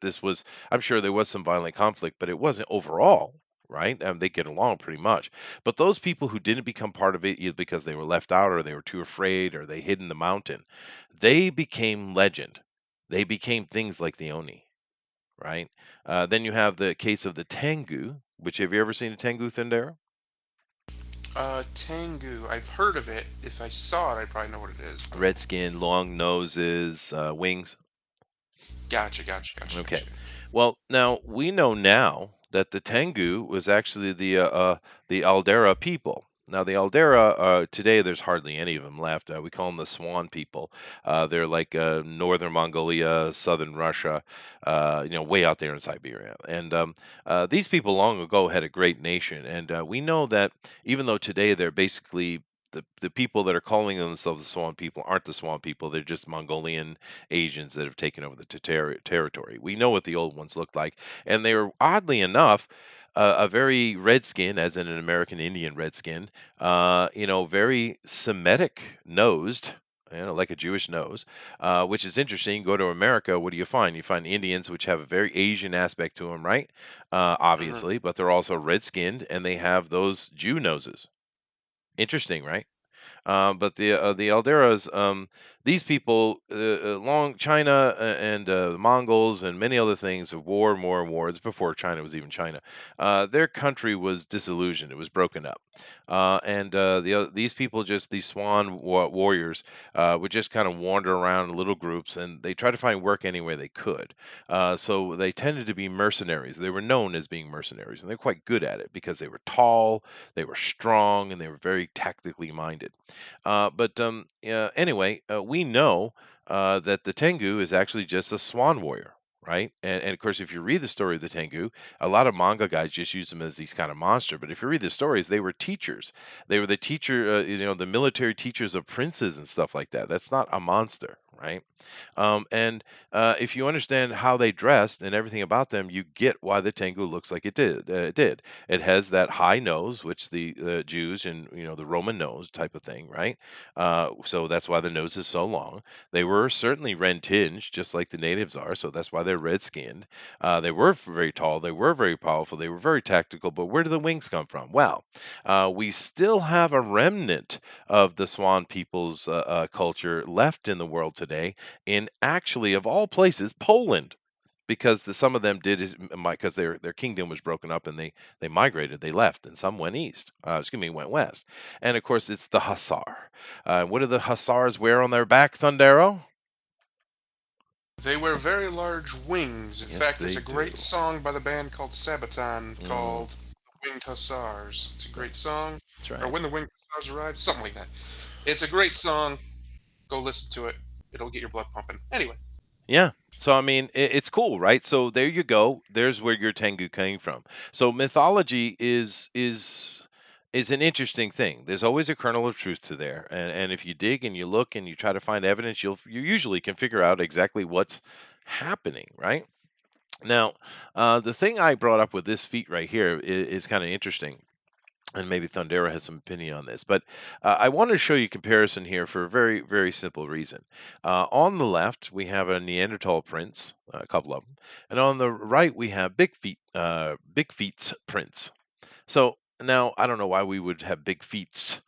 I'm sure there was some violent conflict, but it wasn't overall, right? They get along pretty much. But those people who didn't become part of it, either because they were left out or they were too afraid or they hid in the mountain, they became legend. They became things like the Oni, right? Then you have the case of the Tengu, which have you ever seen a Tengu, Thundera? Tengu. I've heard of it. If I saw it, I'd probably know what it is. But Red skin, long noses, wings. gotcha, gotcha, gotcha, Okay. gotcha. Well, now we know now that the Tengu was actually the Aldera people. Now the Aldera today there's hardly any of them left. We call them the Swan people. They're like northern Mongolia, southern Russia, way out there in Siberia. And these people long ago had a great nation, and we know that even though today they're basically the people that are calling themselves the Swan people aren't the Swan people. They're just Mongolian Asians that have taken over the territory. We know what the old ones looked like, and they were oddly enough a very redskin, as in an American Indian redskin, very Semitic nosed. Like a Jewish nose, which is interesting. Go to America, what do you find? You find Indians, which have a very Asian aspect to them, right? Hmm. Obviously, but they're also red skinned and they have those Jew noses. Interesting, right? But the Alderas, these people, long China and the Mongols and many other things, of war, more wars before China was even China. Their country was disillusioned; it was broken up, these people, just these Swan warriors, would just kind of wander around in little groups, and they tried to find work anywhere they could. So they tended to be mercenaries. They were known as being mercenaries, and they're quite good at it because they were tall, they were strong, and they were very tactically minded. Yeah, anyway, we know that the Tengu is actually just a swan warrior, right? And of course, if you read the story of the Tengu, a lot of manga guys just use them as these kind of monster. But if you read the stories, they were teachers. They were the teacher, the military teachers of princes and stuff like that. That's not a monster, right? And If you understand how they dressed and everything about them, you get why the Tengu looks like it did. It did. It has that high nose, which the Jews and the Roman nose type of thing, right? So that's why the nose is so long. They were certainly red tinged, just like the natives are. So that's why they're red skinned. They were very tall. They were very powerful. They were very tactical. But where do the wings come from? Well, we still have a remnant of the Swan people's culture left in the world today, in actually, of all places, Poland, because some of them did because their kingdom was broken up and they migrated, they left, and some went east. Excuse me, went west. And of course, it's the Hussar. What do the Hussars wear on their back, Thundero? They wear very large wings. In Yes, fact, there's they a great do. song by the band called Sabaton Mm, called "The Winged Hussars." It's a that- great song, that's or right. "When the Winged Hussars Arrive," something like that. It's a great song. Go listen to it. It'll get your blood pumping. Anyway, Yeah. So I mean, it's cool, right? So there you go. There's where your Tengu came from. So mythology is is an interesting thing. There's always a kernel of truth to there, and if you dig and you look and you try to find evidence, you usually can figure out exactly what's happening, right? Now, the thing I brought up with this feat right here is kind of interesting, and maybe Thundera has some opinion on this, but I want to show you comparison here for a very, very simple reason. On the left, we have a Neanderthal prints, a couple of them, and on the right, we have Big Feet's prints. So now I don't know why we would have big feets.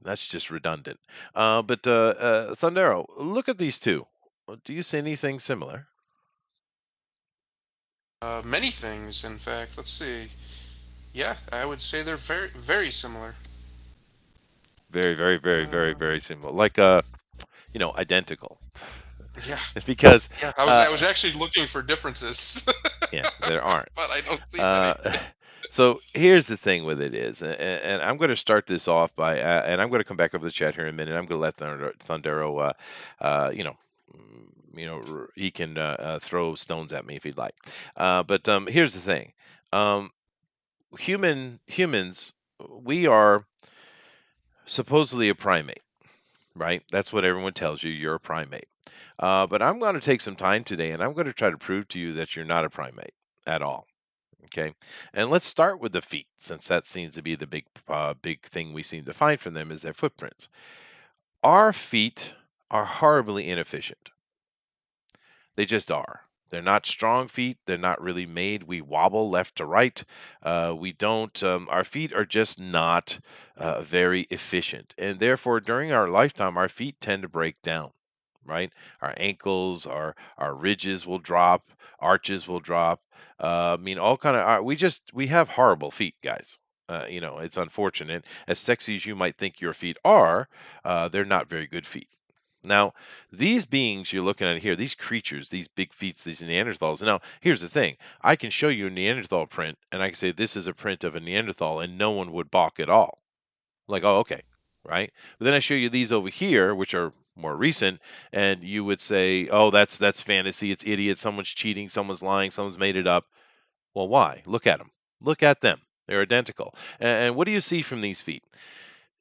That's just redundant. But Thundero, look at these two. Do you see anything similar? Many things, in fact. Let's see. Yeah, I would say they're very, very similar. Very, very, very, very, Uh, very similar. Like identical. yeah, Because yeah. I was uh, actually looking for differences, yeah, there aren't. but I don't see many. Uh, so here's the thing with it is, and I'm going to start this off by, and I'm going to come back over the chat here in a minute. I'm going to let Thundero, he can throw stones at me if he'd like. But here's the thing, um, humans, we are supposedly a primate, right? That's what everyone tells you. You're a primate. But I'm going to take some time today, and I'm going to try to prove to you that you're not a primate at all. Okay, and let's start with the feet, since that seems to be the big thing we seem to find from them is their footprints. Our feet are horribly inefficient. They just are. They're not strong feet. They're not really made. We wobble left to right. We don't. Our feet are just not very efficient, and therefore, during our lifetime, our feet tend to break down. Right, our ankles, our ridges will drop, arches will drop. I mean, all kind of. We have horrible feet, guys. It's unfortunate. As sexy as you might think your feet are, they're not very good feet. Now, these beings you're looking at here, these creatures, these big feet, these Neanderthals. Now, here's the thing: I can show you a Neanderthal print, and I can say this is a print of a Neanderthal, and no one would balk at all. Like, oh, okay, right? But then I show you these over here, which are more recent, and you would say, oh, that's fantasy, it's idiot, someone's cheating, someone's lying, someone's made it up. Well, why? Look at them. Look at them. They're identical. And what do you see from these feet?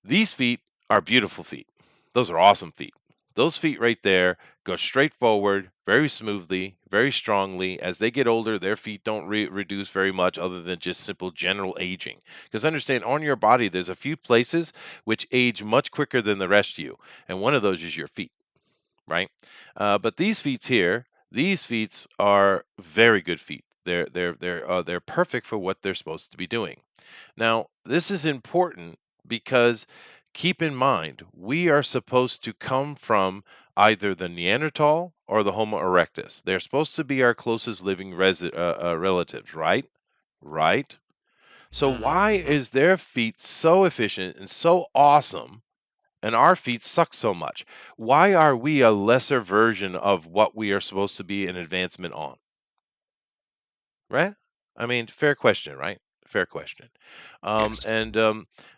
These feet are beautiful feet. Those are awesome feet. Those feet right there go straight forward, very smoothly, very strongly. As they get older, their feet don't reduce very much other than just simple general aging. Because understand, on your body, there's a few places which age much quicker than the rest of you. And one of those is your feet, right? But these feet here, these feet are very good feet. They're perfect for what they're supposed to be doing. Now, this is important because keep in mind, we are supposed to come from either the Neanderthal or the Homo erectus. They're supposed to be our closest living relatives, right? Right? So, why Mm-hmm. is their feet so efficient and so awesome, and our feet suck so much? Why are we a lesser version of what we are supposed to be an advancement on? Right? I mean, fair question, right? Fair question. Yes.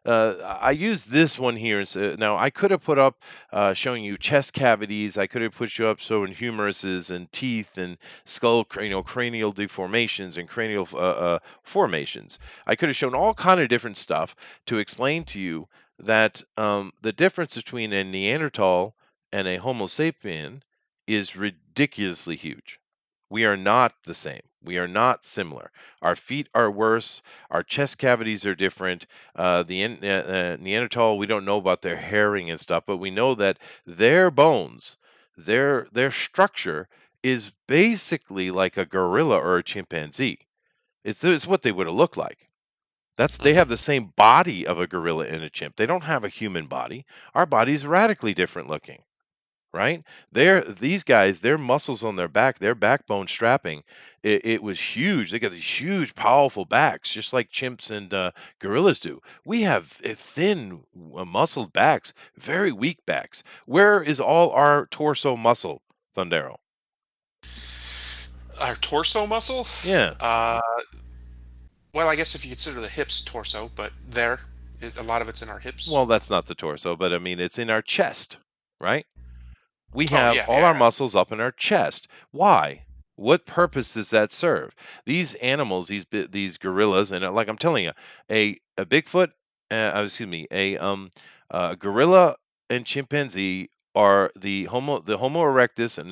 I use this one here. Now, I could have put up showing you chest cavities. I could have put you up showing humeruses and teeth and skull, cranial deformations and cranial formations. I could have shown all kind of different stuff to explain to you that the difference between a Neanderthal and a Homo sapien is ridiculously huge. We are not the same. We are not similar. Our feet are worse. Our chest cavities are different. Neanderthal, we don't know about their herring and stuff, but we know that their bones, their structure is basically like a gorilla or a chimpanzee. It's what they would have looked like. They have Mm-hmm. the same body of a gorilla and a chimp. They don't have a human body. Our body's radically different looking, right? These guys, their muscles on their back, their backbone strapping, it was huge. They got these huge, powerful backs, just like chimps and gorillas do. We have thin, muscled backs, very weak backs. Where is all our torso muscle, Thundero? Our torso muscle. Yeah. Uh, well, I guess if you consider the hips torso, but a lot of it's in our hips. Well, that's not the torso, but I mean, it's in our chest, right? We Oh have yeah, all yeah, our yeah. muscles up in our chest. Why? What purpose does that serve? These animals, these gorillas, and like I'm telling you, a Bigfoot. excuse me, gorilla and chimpanzee are the Homo erectus and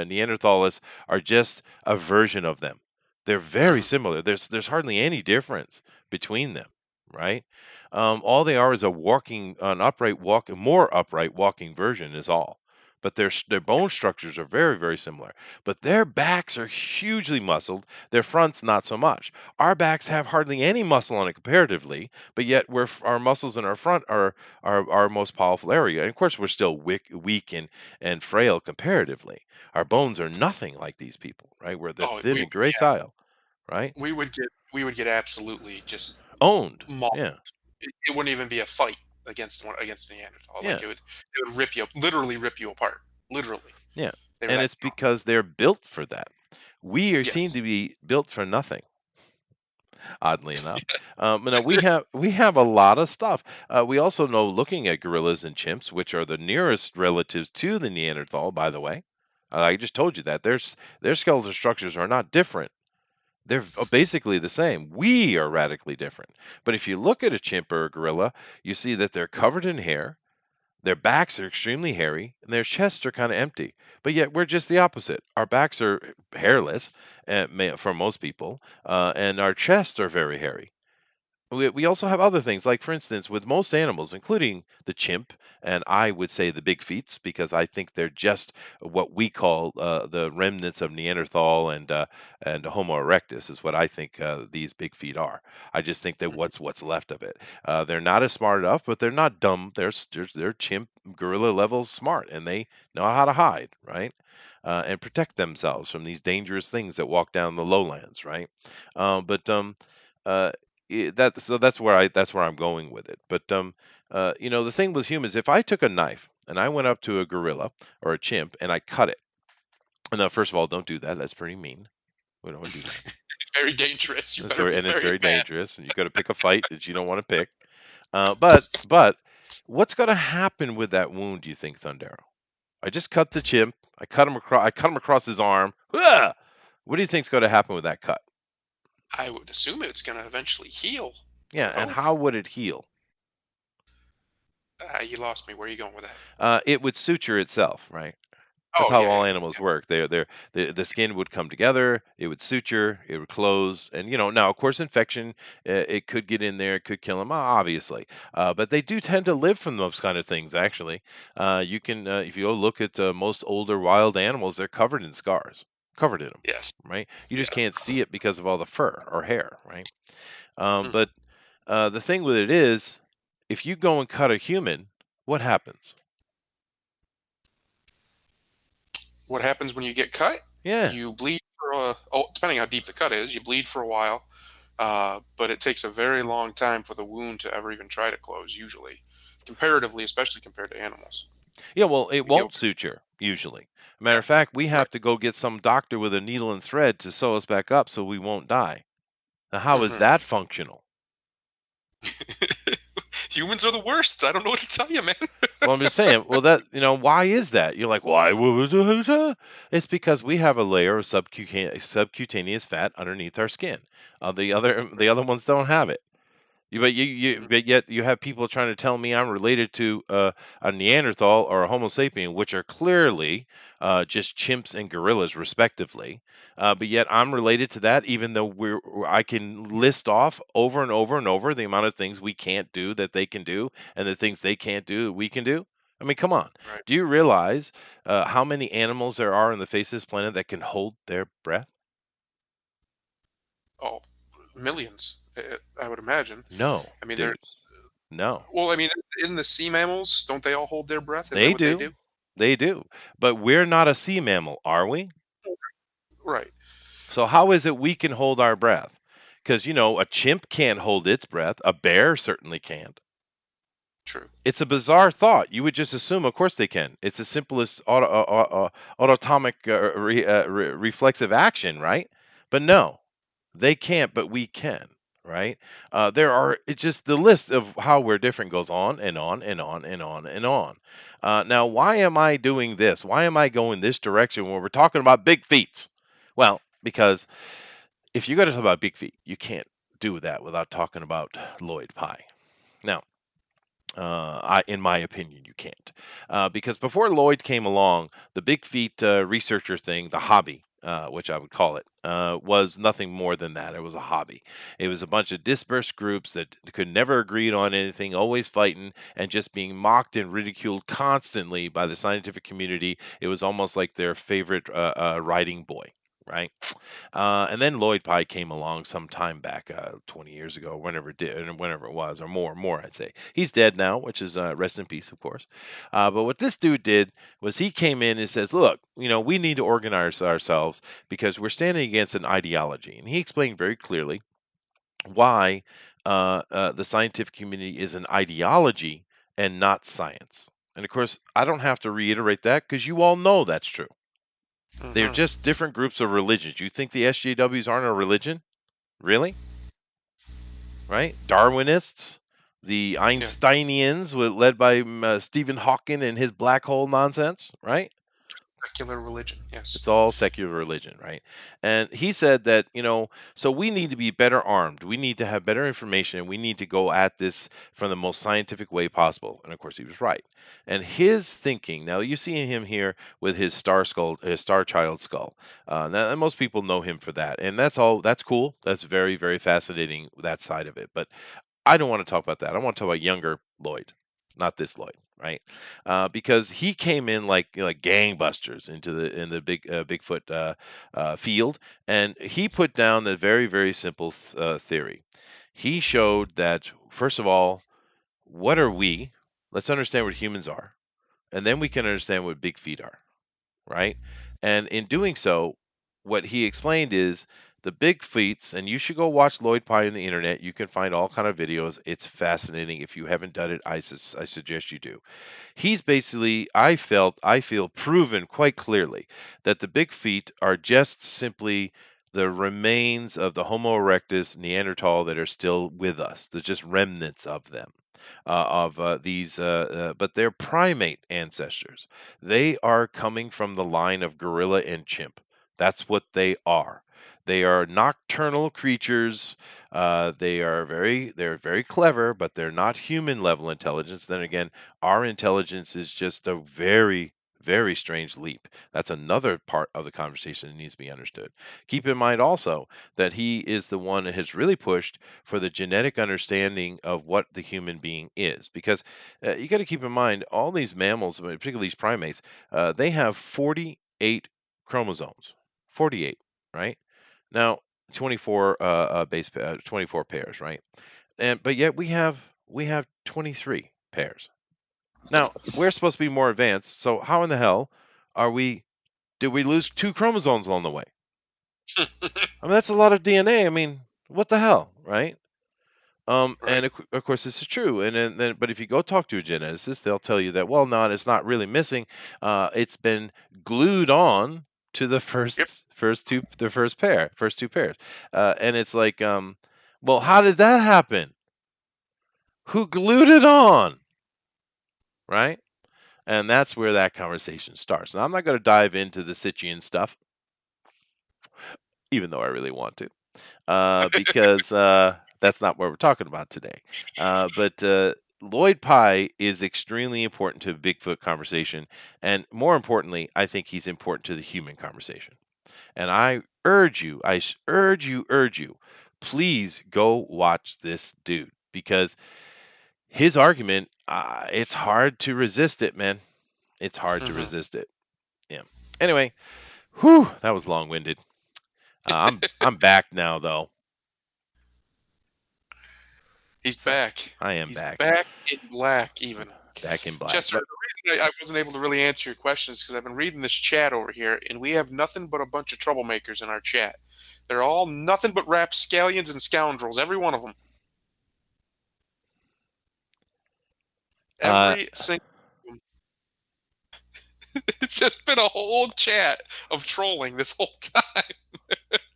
Neanderthalis are just a version of them. They're very Mhm. similar. There's hardly any difference between them, right? All they are is an upright more upright walking version is all. But their bone structures are very, very similar. But their backs are hugely muscled. Their fronts not so much. Our backs have hardly any muscle on it comparatively, but yet our muscles in our front are our most powerful area. And of course, we're still weak and frail comparatively. Our bones are nothing like these people, right? We're the Oh, thin and gracile, right? we would get absolutely just Owned. mauled. Yeah, It wouldn't even be a fight against a Neanderthal. yeah, Like it would rip you, literally rip you apart. Literally, yeah. they were And that it's strong. because they're built for that. Seem Yes. to be built for nothing, oddly enough. Now we have a lot of stuff. We also know, looking at gorillas and chimps, which are the nearest relatives to the Neanderthal, by the way. I just told you that their skeletal structures are not different. They're basically the same. We are radically different. But if you look at a chimp or a gorilla, you see that they're covered in hair. Their backs are extremely hairy, and their chests are kind of empty. But yet we're just the opposite. Our backs are hairless, for most people, and our chests are very hairy. We also have other things, like, for instance, with most animals, including the chimp, and I would say the big feets, because I think they're just what we call the remnants of Neanderthal and Homo erectus, is what I think these big feet are. I just think that Mhm. what's left of it. They're not as smart enough, but they're not dumb. They're chimp gorilla level smart, and they know how to hide, right? And protect themselves from these dangerous things that walk down the lowlands, right? But uh, that's where I'm going with it. But the thing with humans, if I took a knife and I went up to a gorilla or a chimp and I cut it, and now first of all, don't do that. That's pretty mean. We don't want to do that. Very dangerous. You It's better be and it's very very bad. dangerous, and you got to pick a fight that you don't want to pick. But what's going to happen with that wound? Do you think, Thundero? I just cut the chimp. I cut him across. I cut him across his arm. Ah! What do you think's going to happen with that cut? I would assume it's going to eventually heal. I Yeah, would and hope. how would it heal? You lost me. Where are you going with that? It would suture itself, right? That's Oh how yeah, all yeah, animals work. The skin would come together, it would suture, it would close, and now of course infection, it could get in there, it could kill them, obviously. But they do tend to live from those kind of things. Actually, you can if you go look at most older wild animals, they're covered in scars, covered in them, yes, right? You just yeah. can't see it because of all the fur or hair, right? But Mhm. the thing with it is, if you go and cut a human, what happens? What happens when you get cut? Yeah. You bleed for depending how deep the cut is, you bleed for a while, but it takes a very long time for the wound to ever even try to close. Usually, comparatively, especially compared to animals. Yeah, well, it We go won't suture usually. Matter Yeah, of fact, we right. have to go get some doctor with a needle and thread to sew us back up so we won't die. Now, how is Hmm. that functional? Humans are the worst. I don't know what to tell you, man. Well, I'm just saying. Well, why is that? You're like, why? It's because we have a layer of subcutaneous fat underneath our skin. The other ones don't have it. But yet you have people trying to tell me I'm related to a Neanderthal or a Homo sapien, which are clearly just chimps and gorillas, respectively. But yet I'm related to that, even though I can list off over and over and over the amount of things we can't do that they can do, and the things they can't do that we can do. I mean, come on. Right. Do you realize how many animals there are on the face of this planet that can hold their breath? Oh, millions, I would imagine. No, I mean, dude. there's No. well, I mean, in the sea mammals, don't they all hold their breath? Isn't that They what they do. do? They do. But we're not a sea mammal, are we? Right. So how is it we can hold our breath? Because, a chimp can't hold its breath. A bear certainly can't. True. It's a bizarre thought. You would just assume, of course they can. It's the simplest autonomic reflexive action, right? But no, they can't, but we can, right? It's just the list of how we're different goes on and on and on and on and on. Now, why am I doing this? Why am I going this direction when we're talking about big feats? Well, because if you got to talk about big feet, you can't. do that without talking about Lloyd Pye. Now, in my opinion, you can't, because before Lloyd came along, the Big Feet researcher thing, the hobby, which I would call it, was nothing more than that. It was a hobby. It was a bunch of dispersed groups that could never agree on anything, always fighting, and just being mocked and ridiculed constantly by the scientific community. It was almost like their favorite writing boy. Right. And then Lloyd Pye came along some time back, 20 years ago, whenever it did, and whenever it was, or more, I'd say. He's dead now, which is rest in peace, of course. But what this dude did was he came in and says, "Look, we need to organize ourselves because we're standing against an ideology." And he explained very clearly why the scientific community is an ideology and not science. And of course, I don't have to reiterate that because you all know that's true. They're Hmm. just different groups of religions. You think the SJWs aren't a religion? Really? Right? Darwinists, the Yeah. Einsteinians, led by Stephen Hawking and his black hole nonsense, right? Secular religion. It's Yes. all secular religion, right? And he said that, so we need to be better armed. We need to have better information. We need to go at this from the most scientific way possible. And of course, he was right. And his thinking, now you see him here with his star skull, his star child skull. Now, and most people know him for that. And that's all, that's cool. That's very, very fascinating, that side of it. But I don't want to talk about that. I want to talk about younger Lloyd, not this Lloyd, right? Because he came in like gangbusters into the Bigfoot field, and he put down the very very simple theory. He showed that first of all, what are we? Let's understand what humans are, and then we can understand what big feet are, right? And in doing so, what he explained is the big feats, and you should go watch Lloyd Pye on the internet. You can find all kind of videos. It's fascinating. If you haven't done it, I suggest you do. He's basically, I feel proven quite clearly that the big feet are just simply the remains of the Homo erectus Neanderthal that are still with us. They're just remnants of them, of these, but they're primate ancestors. They are coming from the line of gorilla and chimp. That's what they are. They are nocturnal creatures. They're very clever, but they're not human level intelligence. Then again, our intelligence is just a very, very strange leap. That's another part of the conversation that needs to be understood. Keep in mind also that he is the one that has really pushed for the genetic understanding of what the human being is. Because you got to keep in mind, all these mammals, particularly these primates, they have 48 chromosomes. 48, right? Now, 24 24 pairs, right? And but yet we have 23 pairs. Now, we're supposed to be more advanced, so how in the hell are we did we lose two chromosomes along the way? I mean, that's a lot of DNA. I mean, what the hell, right? And Right. of course, this is true. And then, but if you go talk to a geneticist, they'll tell you that, well, no, it's not really missing. It's been glued on to the Yep. first two pairs. And it's like, well, how did that happen? Who glued it on, right? And that's where that conversation starts. And I'm not going to dive into the Sitchian stuff, even though I really want to. Because that's not what we're talking about today. But Lloyd Pye is extremely important to the Bigfoot conversation, and more importantly, I think he's important to the human conversation. And I urge you, please go watch this dude because his argument, it's hard to resist it, man. It's hard to Hmm. resist it. Yeah. Anyway, whew, that was long-winded. I'm back now, though. He's So back. I am He's back. back in black, even. Back in black. Chester, But the reason I wasn't able to really answer your questions is because I've been reading this chat over here, and we have nothing but a bunch of troublemakers in our chat. They're all nothing but rapscallions and scoundrels, every one of them. uh, Every single. It's just been a whole chat of trolling this whole time.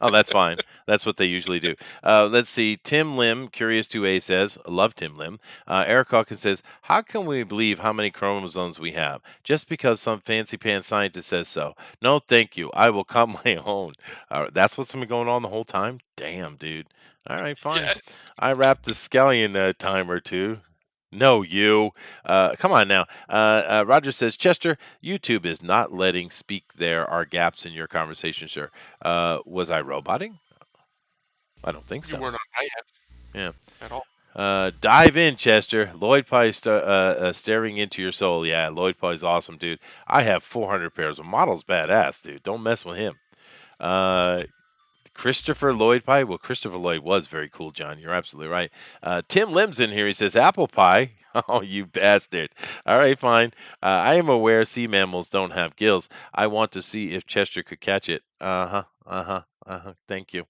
Oh, that's fine. That's what they usually do. Let's see. Tim Lim, Curious 2A says, I love Tim Lim. Eric Hawkins says, how can we believe how many chromosomes we have just because some fancy pants scientist says so? No, thank you. I will cut my own. That's what's been going on the whole time? Damn, dude. All right, fine. Yeah, I wrapped the scallion time or two. No, you. Come on now. Roger says, Chester, YouTube is not letting speak. There are gaps in your conversation, sir. Was I roboting? I don't think you so. weren't on my end Yeah. at all. Dive in, Chester. Lloyd Pye staring into your soul. Yeah, Lloyd Pye's awesome, dude. I have 400 pairs of models. Badass, dude. Don't mess with him. Uh, Christopher Lloyd Pie. Well, Christopher Lloyd was very cool, John. You're absolutely right. Tim Lim's in here. He says apple pie. Oh, you bastard. All right, fine. I am aware sea mammals don't have gills. I want to see if Chester could catch it. Uh huh. Uh huh. Uh huh. Thank you.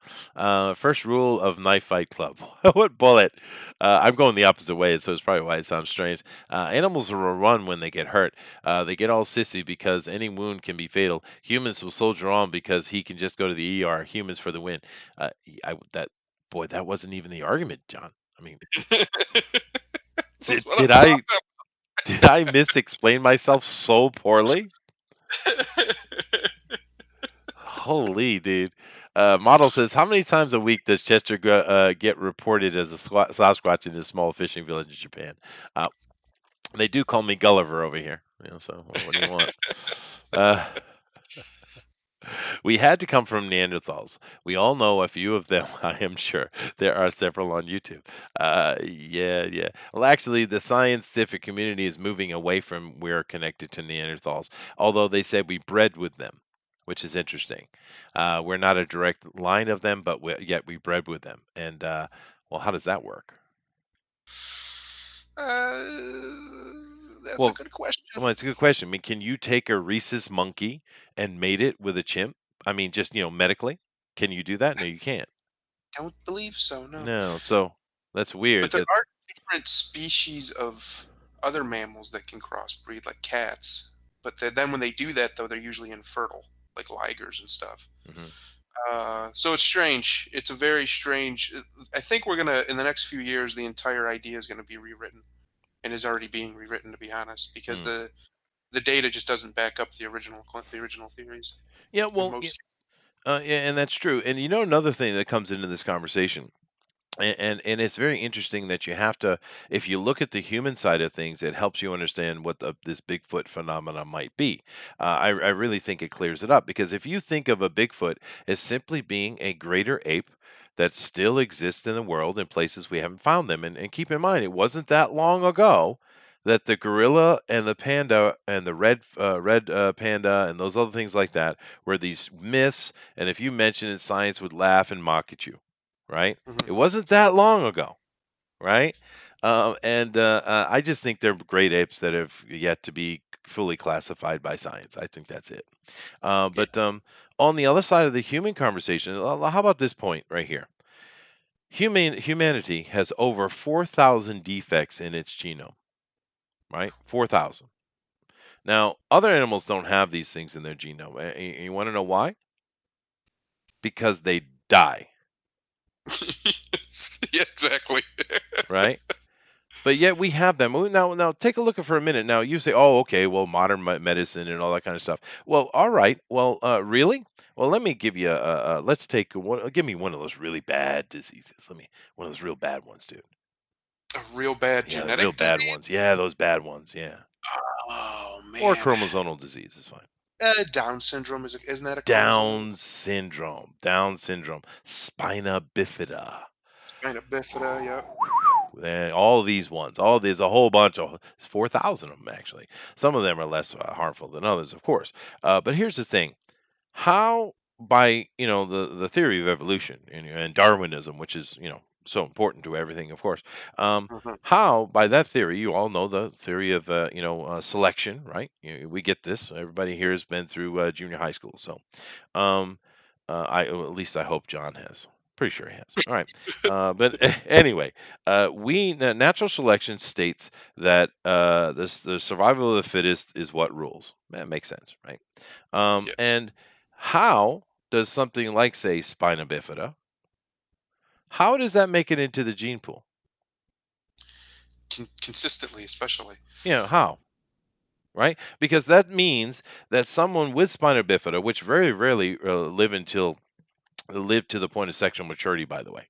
First rule of Knife Fight Club. What bullet? I'm going the opposite way, so it's probably why it sounds strange. Animals will run when they get hurt. They get all sissy because any wound can be fatal. Humans will soldier on because he can just go to the ER. Humans for the win. That boy, that wasn't even the argument, John. I mean, This is did what I'm did I talking did I misexplain myself so poorly? about. Holy dude. Model says, how many times a week does Chester get reported as a Sasquatch in his small fishing village in Japan? Uh, they do call me Gulliver over here. So what do you want? Uh, We had to come from Neanderthals. We all know a few of them, I am sure. There are several on YouTube. Yeah, yeah. Well, actually, the scientific community is moving away from we're connected to Neanderthals, although they said we bred with them, which is interesting. We're not a direct line of them, but yet we bred with them. And, well, how does that work? That's a Well, good question. well, it's a good question. I mean, can you take a rhesus monkey and mate it with a chimp? I mean, just, medically? Can you do that? No, you can't. Don't believe so, no. No, so that's But weird. there are different species of other mammals that can crossbreed, like cats. But then when they do that, though, they're usually infertile, like ligers and stuff. Mhm, So it's strange. It's a very strange. I think we're gonna in the next few years, the entire idea is gonna be rewritten, and is already being rewritten, to be honest, because mm. the data just doesn't back up the original theories Yeah, in well, most. yeah, and that's true. And another thing that comes into this conversation, and it's very interesting that you have to, if you look at the human side of things, it helps you understand what this Bigfoot phenomenon might be. I really think it clears it up because if you think of a Bigfoot as simply being a greater ape that still exists in the world in places we haven't found them, and keep in mind, it wasn't that long ago that the gorilla and the panda and the red panda and those other things like that were these myths, and if you mention it, science would laugh and mock at you, right? Mhm. It wasn't that long ago, right? And I just think they're great apes that have yet to be fully classified by science. I think that's it. Yeah. But on the other side of the human conversation, how about this point right here? Humanity has over 4,000 defects in its genome, right? 4,000. Now, other animals don't have these things in their genome. You want to know why? Because they die, Yeah, exactly. right? But yet we have them. Now, take a look at for a minute. Now you say, "Oh, okay, well, modern medicine and all that kind of stuff." Well, all right. Well, really? Well, let me give you let's take one. Give me one of those really bad diseases. Let me one of those real bad ones, dude. A real bad Yeah, the real genetic bad disease. ones. Yeah, those bad ones. Yeah, Oh or man. chromosomal disease is fine. Down syndrome isn't that a chromosomal? Down syndrome, spina bifida. Spina bifida. Yep. And all these ones, all there's a whole bunch of it's 4,000 of them actually. Some of them are less harmful than others, of course. But here's the thing: how by the theory of evolution and Darwinism, which is so important to everything, of course. Mhm. How by that theory, you all know the theory of selection, right? We get this. Everybody here has been through junior high school, so um, well, at least I hope John has. Pretty sure he has. All right. But anyway, natural selection states that the survival of the fittest is what rules. That makes sense, right? Yes. And how does something like, say, spina bifida, how does that make it into the gene pool? Consistently, especially. How? Right? Because that means that someone with spina bifida, which very rarely live to the point of sexual maturity, by the way,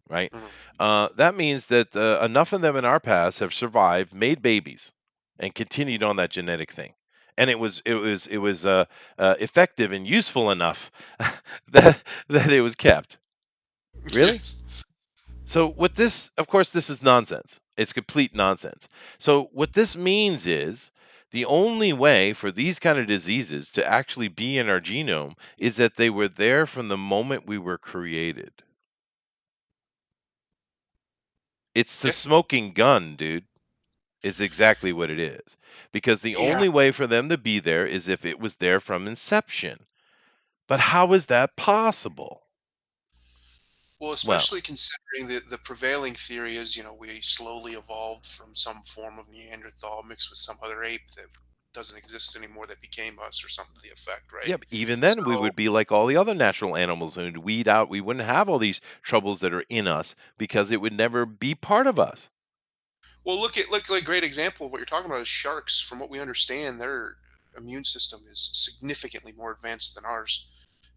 right? Mhm. That means that enough of them in our past have survived, made babies, and continued on that genetic thing. And it was effective and useful enough that it was kept. Really? Yes. So what this, of course, this is nonsense. It's complete nonsense. So what this means is the only way for these kind of diseases to actually be in our genome is that they were there from the moment we were created. It's the Yeah. smoking gun, dude. Is exactly what it is. Because the Yeah. only way for them to be there is if it was there from inception. But how is that possible? Well, Well, especially considering the prevailing theory is, we slowly evolved from some form of Neanderthal mixed with some other ape that doesn't exist anymore that became us or something to the effect, right? yeah, but even then we So, would be like all the other natural animals and weed out. We wouldn't have all these troubles that are in us because it would never be part of us. well, look like great example of what you're talking about is sharks. From what we understand, their immune system is significantly more advanced than ours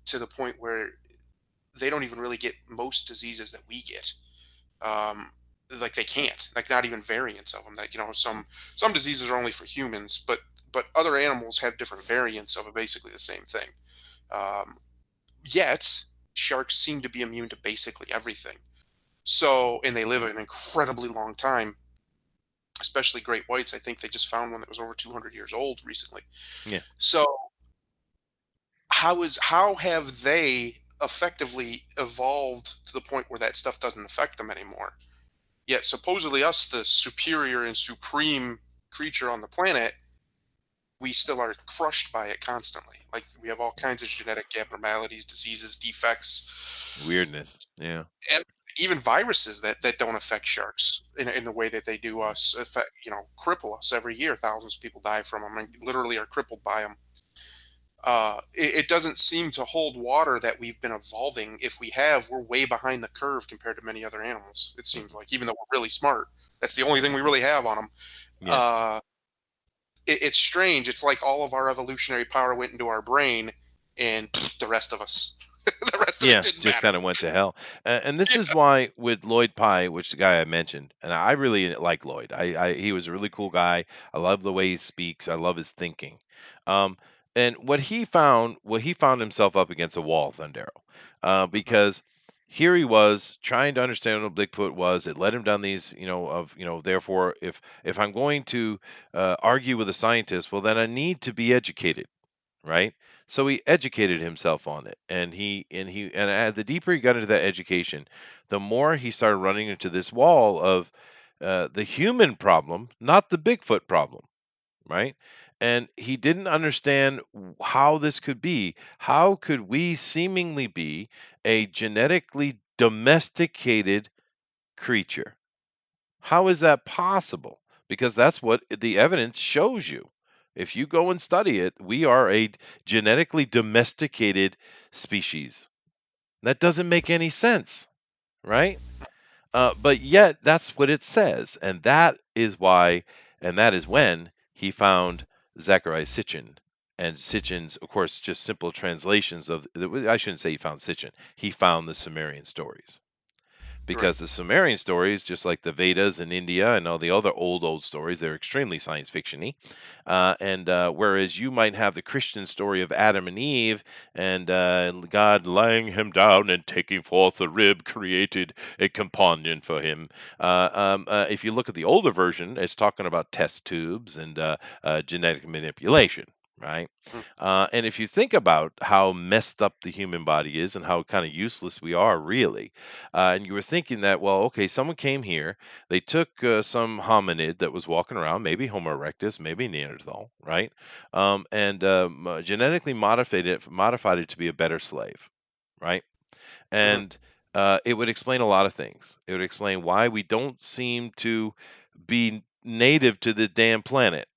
to the point where they don't even really get most diseases that we get. um, like they can't, like not even variants of them. That some diseases are only for humans, but other animals have different variants of basically the same thing. Um, Yet sharks seem to be immune to basically everything. So, and they live an incredibly long time, especially great whites. I think they just found one that was over 200 years old recently. Yeah. So, how have they effectively evolved to the point where that stuff doesn't affect them anymore? Yet supposedly us, the superior and supreme creature on the planet, we still are crushed by it constantly. Like we have all kinds of genetic abnormalities, diseases, defects, Weirdness. Yeah. and even viruses that don't affect sharks in the way that they do us. Affect, cripple us every year. Thousands of people die from them and literally are crippled by them. It doesn't seem to hold water that we've been evolving. If we have, we're way behind the curve compared to many other animals. It seems Mhm. like, even though we're really smart, that's the only thing we really have on them. Yeah. Uh, it's strange. It's like all of our evolutionary power went into our brain, and the rest of us, the rest of it Yeah, didn't just matter. kind of went to hell. And this Yeah. is why with Lloyd Pye, which the guy I mentioned, and I really like Lloyd. He was a really cool guy. I love the way he speaks. I love his thinking. Um, and what he found himself up against a wall, Thundero, Mhm. because here he was trying to understand what Bigfoot was. It led him down these, therefore, if I'm going to argue with a scientist, well, then I need to be educated, right? So he educated himself on it, and the deeper he got into that education, the more he started running into this wall of the human problem, not the Bigfoot problem, right? And he didn't understand how this could be. How could we seemingly be a genetically domesticated creature? How is that possible? Because that's what the evidence shows you. If you go and study it, we are a genetically domesticated species. That doesn't make any sense, right? But yet, that's what it says. And that is when he found Zachariah Sitchin. And Sitchin's, of course, just simple translations I shouldn't say he found Sitchin, he found the Sumerian stories, Right. because the Sumerian stories, just like the Vedas in India and all the other old stories, they're extremely science fictiony. And whereas you might have the Christian story of Adam and Eve, and God laying him down and taking forth a rib, created a companion for him. If you look at the older version, it's talking about test tubes and genetic manipulation. Right. Mm. And if you think about how messed up the human body is and how kind of useless we are, really, and you were thinking that, well, okay, someone came here, they took some hominid that was walking around, maybe Homo erectus, maybe Neanderthal, right? And genetically modified it to be a better slave, right? Mhm. And it would explain a lot of things. It would explain why we don't seem to be native to the damn planet,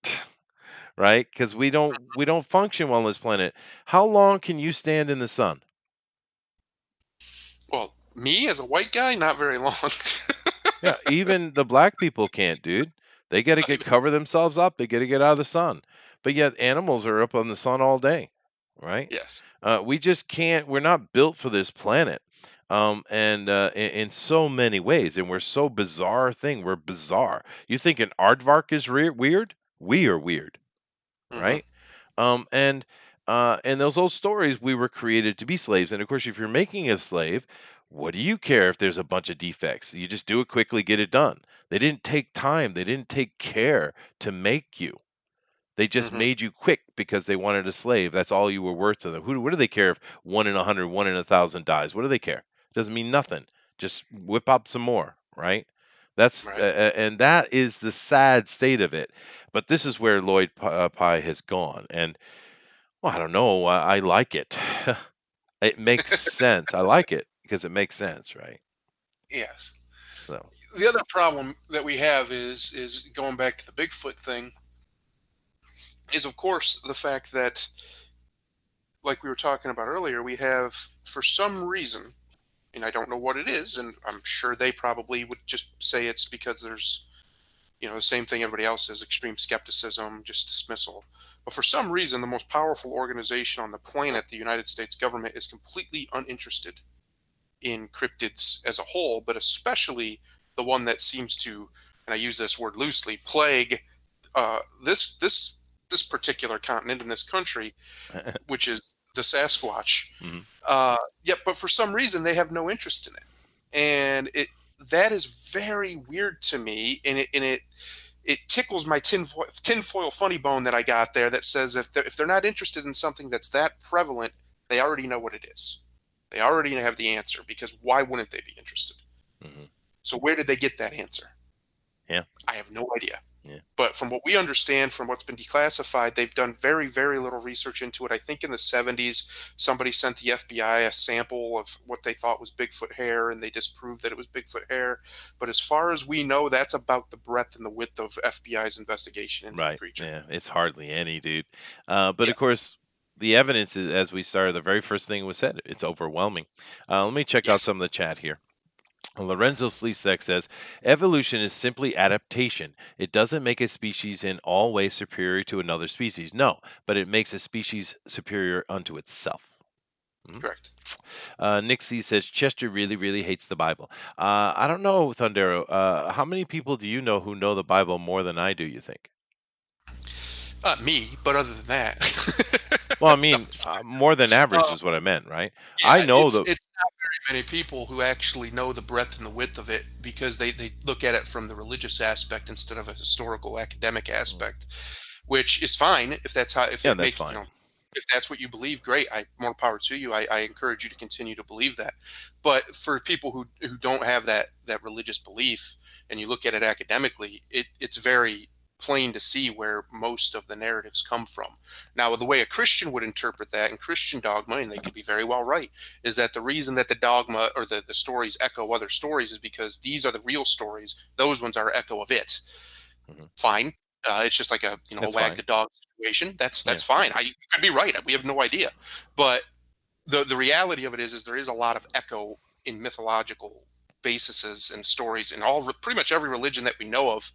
right? Because we don't function well on this planet. How long can you stand in the sun? Well, me as a white guy, not very long. Yeah, even the black people can't, dude. They got to get Right. cover themselves up. They got to get out of the sun. But yet animals are up on the sun all day, right? Yes. We just can't. We're not built for this planet, and in so many ways. And we're so bizarre thing. We're bizarre. You think an aardvark is weird? We are weird, Hmm. right? And and those old stories, we were created to be slaves. And of course, if you're making a slave, what do you care if there's a bunch of defects? You just do it quickly, get it done. They didn't take time, they didn't take care to make you. They just Hmm. made you quick because they wanted a slave. That's all you were worth to them. What do they care if 1 in 100, 1 in 1,000 dies? What do they care? It doesn't mean nothing. Just whip up some more, right? Right. And that is the sad state of it. But this is where Lloyd Pye has gone, and well, I don't know. I like it. It makes sense. I like it because it makes sense, right? Yes. So, The other problem that we have is going back to the Bigfoot thing, is of course the fact that, like we were talking about earlier, we have, for some reason, and I don't know what it is, and I'm sure they probably would just say it's because there's, the same thing everybody else is, extreme skepticism, just dismissal. But for some reason, the most powerful organization on the planet, the United States government, is completely uninterested in cryptids as a whole, but especially the one that seems to, and I use this word loosely, plague this particular continent in this country, which is the Sasquatch. mhm, Yeah, but for some reason they have no interest in it, and that is very weird to me, and it tickles my tinfoil funny bone that I got there, that says if they're not interested in something that's that prevalent, they already know what it is. They already have the answer, because why wouldn't they be interested? mhm. So where did they get that answer? Yeah, I have no idea. yeah, But from what we understand, from what's been declassified, they've done very, very little research into it. I think in the 70s, somebody sent the FBI a sample of what they thought was Bigfoot hair, and they disproved that it was Bigfoot hair. But as far as we know, that's about the breadth and the width of FBI's investigation into the right. creature. Yeah, it's hardly any, dude. But Yeah. of course, the evidence is, as we started, the very first thing was said. It's overwhelming. Let me check out Yes. some of the chat here. Lorenzo Slisek says evolution is simply adaptation. It doesn't make a species in all ways superior to another species. No, but it makes a species superior unto itself. Mhm. Correct. Nixie says Chester really, really hates the Bible. I don't know, Thundero. How many people do you know who know the Bible more than I do, you think? Me, but other than that, Well, I no, mean, more than average uh, is what I meant, right? I yeah, know it's the. it's not very many people who actually know the breadth and the width of it, because they look at it from the religious aspect instead of a historical academic Mm, aspect, which is fine if that's how, if yeah, it that's make, fine. if that's what you believe, great. I More power to you. I encourage you to continue to believe that. But for people who don't have that religious belief, and you look at it academically, it's very plain to see where most of the narratives come from. Now, the way a Christian would interpret that, and Christian dogma, and they could be very well right, is that the reason that the dogma or the stories echo other stories is because these are the real stories. Those ones are echo of it. Hmm. Fine. It's just like a, a That's wag fine. the dog situation. That's Yeah, fine. I could be right. We have no idea. But the reality of it is there is a lot of echo in mythological bases and stories in pretty much every religion that we know of.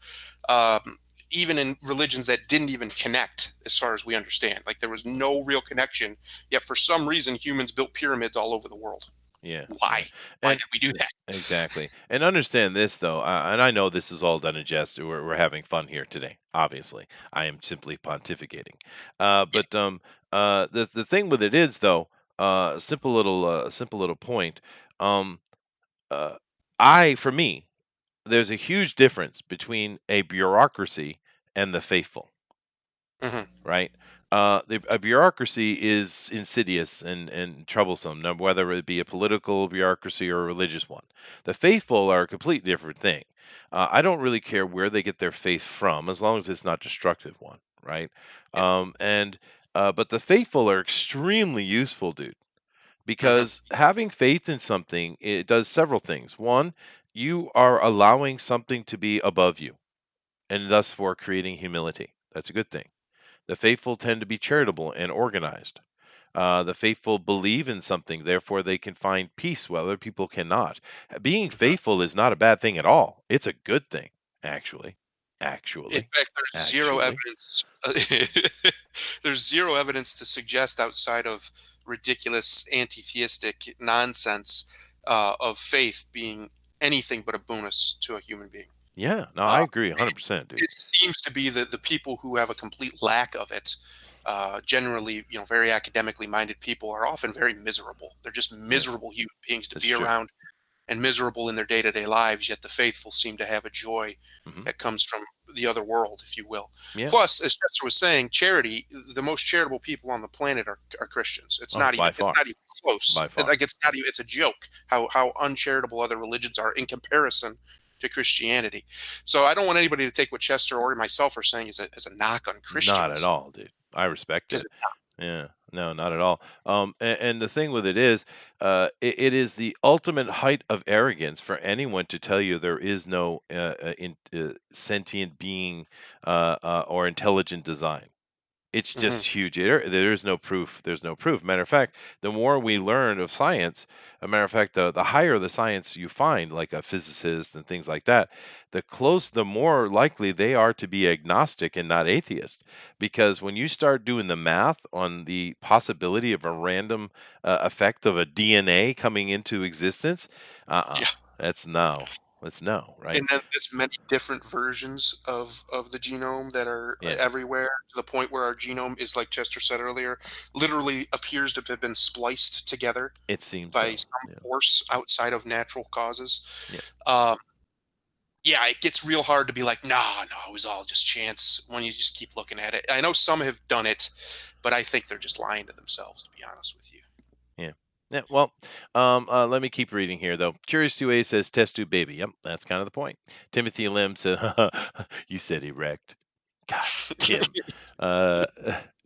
Even in religions that didn't even connect, as far as we understand, like there was mhm, no real connection, yet for some reason humans built pyramids all over the world. yeah, Why? yeah. Why And did we do that? exactly. And understand this, though, and I know this is all done in jest. We're having fun here today. Obviously, I am simply pontificating. Yeah. The thing with it is, though, simple little point. Um, uh, for me, there's a huge difference between a bureaucracy and the faithful, Hmm. right? A bureaucracy is insidious and troublesome, whether it be a political bureaucracy or a religious one. The faithful are a completely different thing. I don't really care where they get their faith from, as long as it's not destructive one, right? Yeah. And But the faithful are extremely useful, dude, Hmm. because having faith in something, it does several things. One, you are allowing something to be above you, and thus for creating humility. That's a good thing. The faithful tend to be charitable and organized. The faithful believe in something, therefore they can find peace where other people cannot. Being Mhm. faithful is not a bad thing at all. It's a good thing, actually. In Actually. fact, there's zero Actually. evidence. There's zero evidence to suggest outside of ridiculous anti-theistic nonsense of faith being anything but a bonus to a human being. Yeah, no, Uh, I agree 100%, dude. it seems to be that the people who have a complete lack of it, generally, very academically minded people, are often very miserable. They're just Yeah, miserable human beings to that's be true. around and miserable in their day-to-day lives, yet the faithful seem to have a joy Hmm. that comes from the other world, if you will. Yeah. Plus, as Chester was saying, charity, the most charitable people on the planet are Christians. It's Oh, not even by it's far. not even close. By far. It's not even, it's a joke how uncharitable other religions are in comparison to Christianity. So I don't want anybody to take what Chester or myself are saying as a knock on Not at Christians, all, dude. I respect because it. Yeah, no, not at all. And the thing with it is, it is the ultimate height of arrogance for anyone to tell you there is no sentient being or intelligent design. It's hmm just huge. There is no proof. There's no proof. Matter of fact, the more we learn of science, a matter of fact, the higher the science you find, like a physicist and things like that, the more likely they are to be agnostic and not atheist. Because when you start doing the math on the possibility of a random effect of a DNA coming into existence, uh-uh, yeah. that's no. That's no, right? And then there's many different versions of the genome that are Yeah, everywhere, to the point where our genome is, like Chester said earlier, literally appears to have been spliced together it seems by so. some Yeah, force outside of natural causes. yeah, Um, yeah, it gets real hard to be like, nah, no, it was all just chance when you just keep looking at it. I know some have done it, but I think they're just lying to themselves, to be honest with you. yeah. Yeah, well, let me keep reading here, though. Curious 2A says test tube baby. Yep, that's kind of the point. Timothy Lim said, you said erect. God, Tim. Uh,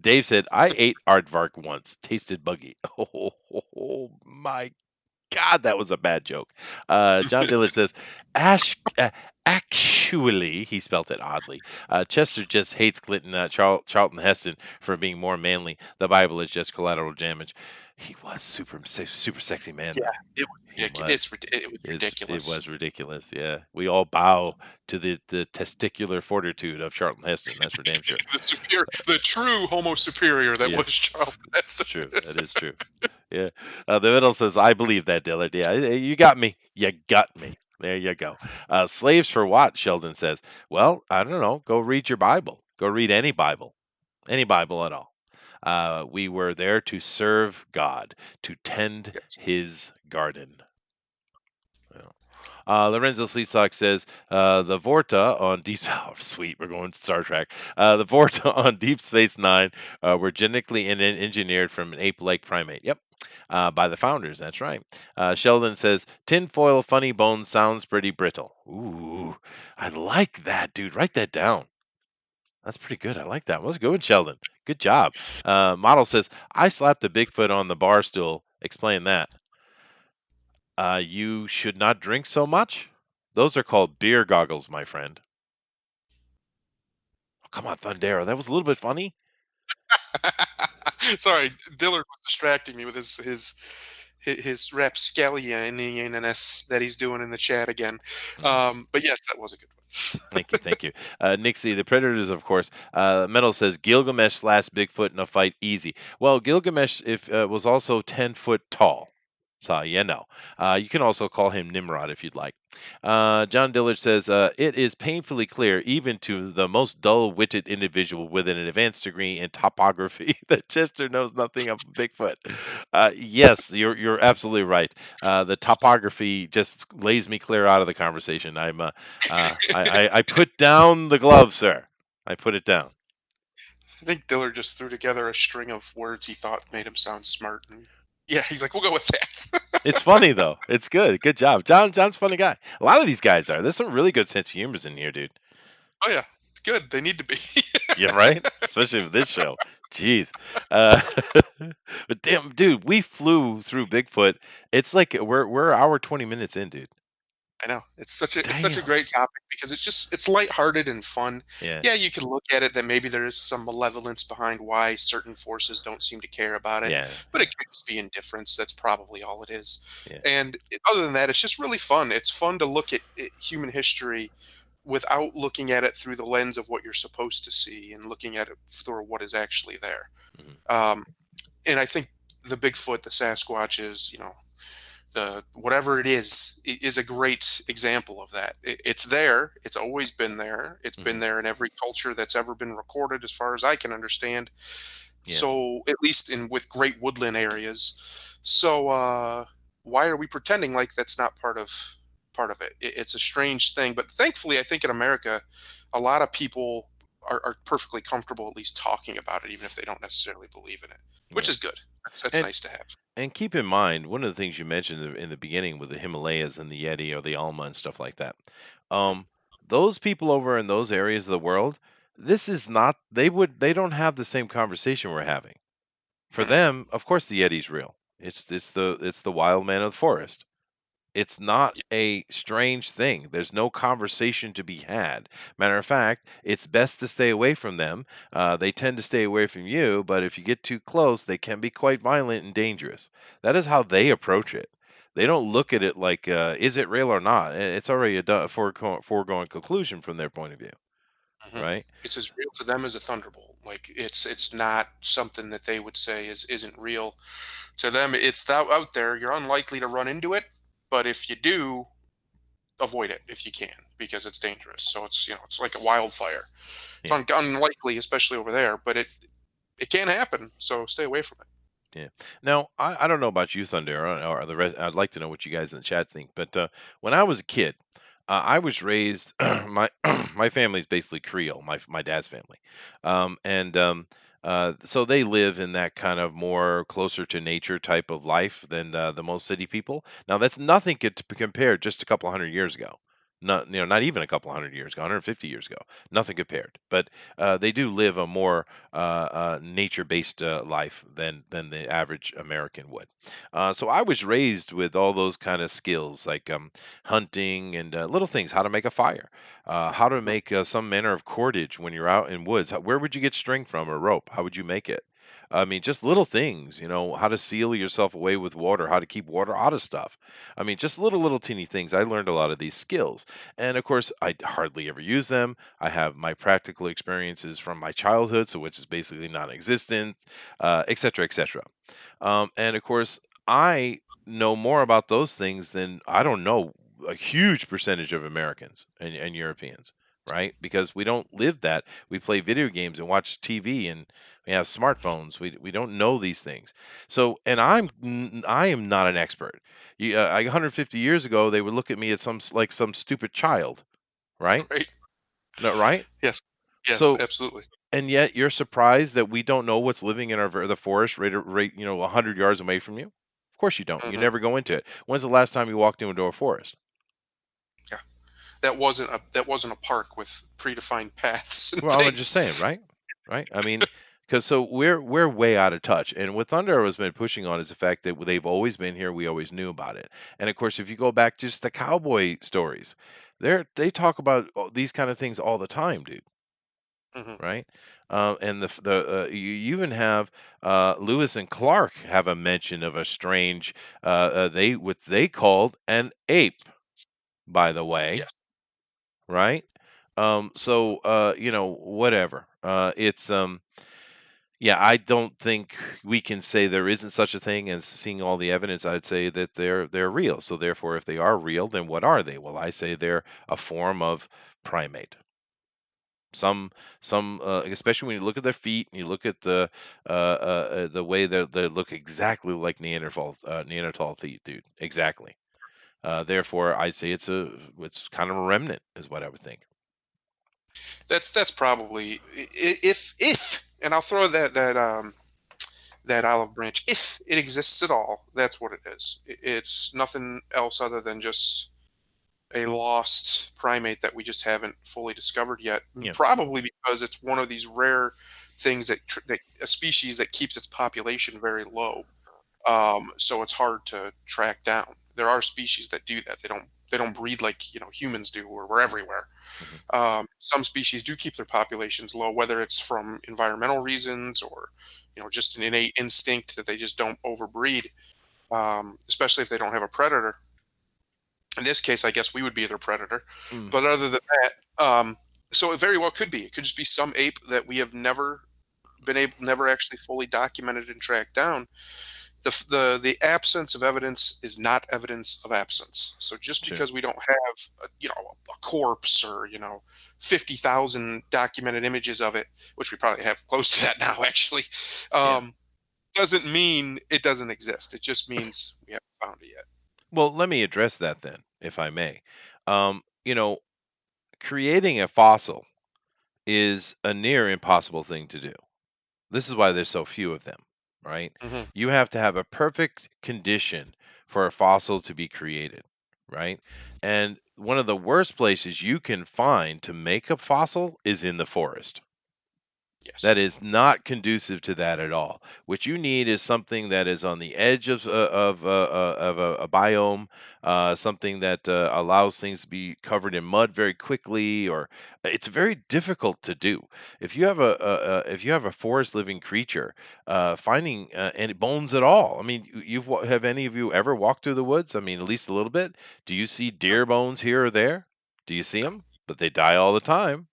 Dave said, I ate aardvark once. Tasted buggy. Oh, my God, that was a bad joke. John Dillard says, Ash, actually, he spelt it oddly. Chester just hates Clinton, Charlton Heston for being more manly. The Bible is just collateral damage. He was super sexy man, Yeah, though. it was He ridiculous. was. It was It ridiculous. was ridiculous. Yeah, we all bow to the testicular fortitude of Charlton Heston. That's for damn sure. The true Homo superior that was Yes, Charlton it's Heston. true. That is true. Yeah. The middle says, I believe that, Dillard. Yeah, you got me. You got me. There you go. Slaves for what? Sheldon says. Well, I don't know. Go read your Bible. Go read any Bible at all. We were there to serve God, to tend Yes. his garden. Yeah. Lorenzo Sleesock says the Vorta on Deep. Oh, sweet, we're going to Star Trek. The Vorta on Deep Space Nine were genetically engineered from an ape-like primate. Yep, by the founders. That's right. Sheldon says tinfoil funny bones sounds pretty brittle. Ooh, I like that, dude. Write that down. That's pretty good. I like that. Let's go with Sheldon. Good job. Model says I slapped a Bigfoot on the bar stool. Explain that. You should not drink so much. Those are called beer goggles, my friend. Oh, come on, Thundera. That was a little bit funny. Sorry, Dillard was distracting me with his rapscallion-ness that he's doing in the chat again. Mm, But yes, that was a good one. thank you, thank you. Nixie, the Predators, of course. Metal says Gilgamesh slash Bigfoot in a fight easy. Well, Gilgamesh if was also 10 foot tall. So you can also call him Nimrod if you'd like. John Dillard says it is painfully clear, even to the most dull-witted individual with an advanced degree in topography, that Chester knows nothing of Bigfoot. Yes, you're absolutely right. The topography just lays me clear out of the conversation. I put down the glove, sir. I put it down. I think Dillard just threw together a string of words he thought made him sound smart. And yeah, he's like, we'll go with that. It's funny though. It's good. Good job, John. John's a funny guy. A lot of these guys are. There's some really good sense of humors in here, dude. Oh yeah, it's good. They need to be. Yeah, right. Especially with this show. Jeez. Uh, but damn, dude, we flew through Bigfoot. It's like we're hour 20 minutes in, dude. I know. It's such a Damn. great topic because it's lighthearted and fun. Yeah, Yeah, you can look at it that maybe there is some malevolence behind why certain forces don't seem to care about it, yeah, but it could just be indifference. That's probably all it is. yeah. And other than that, it's just really fun. It's fun to look at human history without looking at it through the lens of what you're supposed to see and looking at it through what is actually there. Mhm. Um, and I think the Bigfoot, the Sasquatches, the whatever it is a great example of that. It's there. It's always been there. It's been Mhm. there in every culture that's ever been recorded, as far as I can understand. Yeah, So at least in with great woodland areas. So why are we pretending like that's not part of it? It's a strange thing, but thankfully, I think in America, a lot of people are perfectly comfortable at least talking about it, even if they don't necessarily believe in it, which yeah. is good. That's And nice to have. and keep in mind, one of the things you mentioned in the beginning with the Himalayas and the Yeti or the Alma and stuff like that. Mhm. Um, those people over in those areas of the world, this is not they don't have the same conversation we're having. For Mhm. them, of course the Yeti's real. It's the wild man of the forest. It's not Yeah, a strange thing. There's no conversation to be had. Matter of fact, it's best to stay away from them. They tend to stay away from you, but if you get too close, they can be quite violent and dangerous. That is how they approach it. They don't look at it like, is it real or not? It's already a foregone conclusion from their point of view, mhm. right? It's as real to them as a thunderbolt. Like it's not something that they would say isn't real. To them, it's out there. You're unlikely to run into it, but if you do, avoid it if you can because it's dangerous. So it's like a wildfire. It's Yeah. unlikely, especially over there, but it can happen. So stay away from it. Yeah. Now, I don't know about you, Thunder, or the rest. I'd like to know what you guys in the chat think. But when I was a kid, I was raised. My my family's basically Creole. My dad's family, so they live in that kind of more closer to nature type of life than the most city people. Now, that's nothing to compare just a couple hundred years ago. Not even a couple hundred years ago, 150 years ago. Nothing compared. But they do live a more nature-based life than the average American would. So I was raised with all those kind of skills like hunting and little things, how to make a fire, how to Mhm. make some manner of cordage when you're out in woods. Where would you get string from or rope? How would you make it? I mean, just little things, how to seal yourself away with water, how to keep water out of stuff. I mean, just little teeny things. I learned a lot of these skills. And of course, I hardly ever use them. I have my practical experiences from my childhood, so which is basically non-existent, et cetera, et cetera. And of course, I know more about those things than I don't know a huge percentage of Americans and Europeans, right? Because we don't live that. We play video games and watch TV and we have smartphones. We don't know these things. So, and I am not an expert. 150 years ago, they would look at me as like some stupid child, right? Right? No, right? Yes. Yes, So absolutely. and yet you're surprised that we don't know what's living in the forest right 100 yards away from you? Of course you don't. You Hmm. never go into it. When's the last time you walked into a forest? Yeah. That wasn't a park with predefined paths and Well, I'm just things. saying, right? Right? I mean, because so we're way out of touch. And what Thunder has been pushing on is the fact that they've always been here. We always knew about it. And of course, if you go back just the cowboy stories, they talk about these kind of things all the time, dude. Hmm. Right? And you even have Lewis and Clark have a mention of a strange they what they called an ape, by the way, Yes. right? So whatever. It's yeah, I don't think we can say there isn't such a thing. And seeing all the evidence, I'd say that they're real. So therefore, if they are real, then what are they? Well, I say they're a form of primate. Especially when you look at their feet and you look at the way that they look exactly like Neanderthal feet, dude. Exactly. Therefore, I'd say it's kind of a remnant, is what I would think. That's probably if and I'll throw that olive branch if it exists at all. That's what it is. It's nothing else other than just a lost primate that we just haven't fully discovered yet. Yeah, Probably because it's one of these rare things that a species that keeps its population very low. So it's hard to track down. There are species that do that. They don't. they don't breed like humans do, where we're everywhere. Mhm. Some species do keep their populations low, whether it's from environmental reasons or just an innate instinct that they just don't overbreed, especially if they don't have a predator. In this case, I guess we would be their predator. Mm. But other than that, so it very well could be. It could just be some ape that we have never actually fully documented and tracked down. The absence of evidence is not evidence of absence. So just Sure. because we don't have a corpse or 50,000 documented images of it, which we probably have close to that now actually, Yeah. um, doesn't mean it doesn't exist. It just means we haven't found it yet. Well, let me address that then, if I may. You know, creating a fossil is a near impossible thing to do. This is why there's so few of them, right? Hmm. You have to have a perfect condition for a fossil to be created, right? And one of the worst places you can find to make a fossil is in the forest. Yes. That is not conducive to that at all. What you need is something that is on the edge of a biome, something that allows things to be covered in mud very quickly, or it's very difficult to do. If you have a forest living creature, finding any bones at all. I mean, have any of you ever walked through the woods? I mean, at least a little bit. Do you see No. deer bones here or there? Do you see No. them? But they die all the time,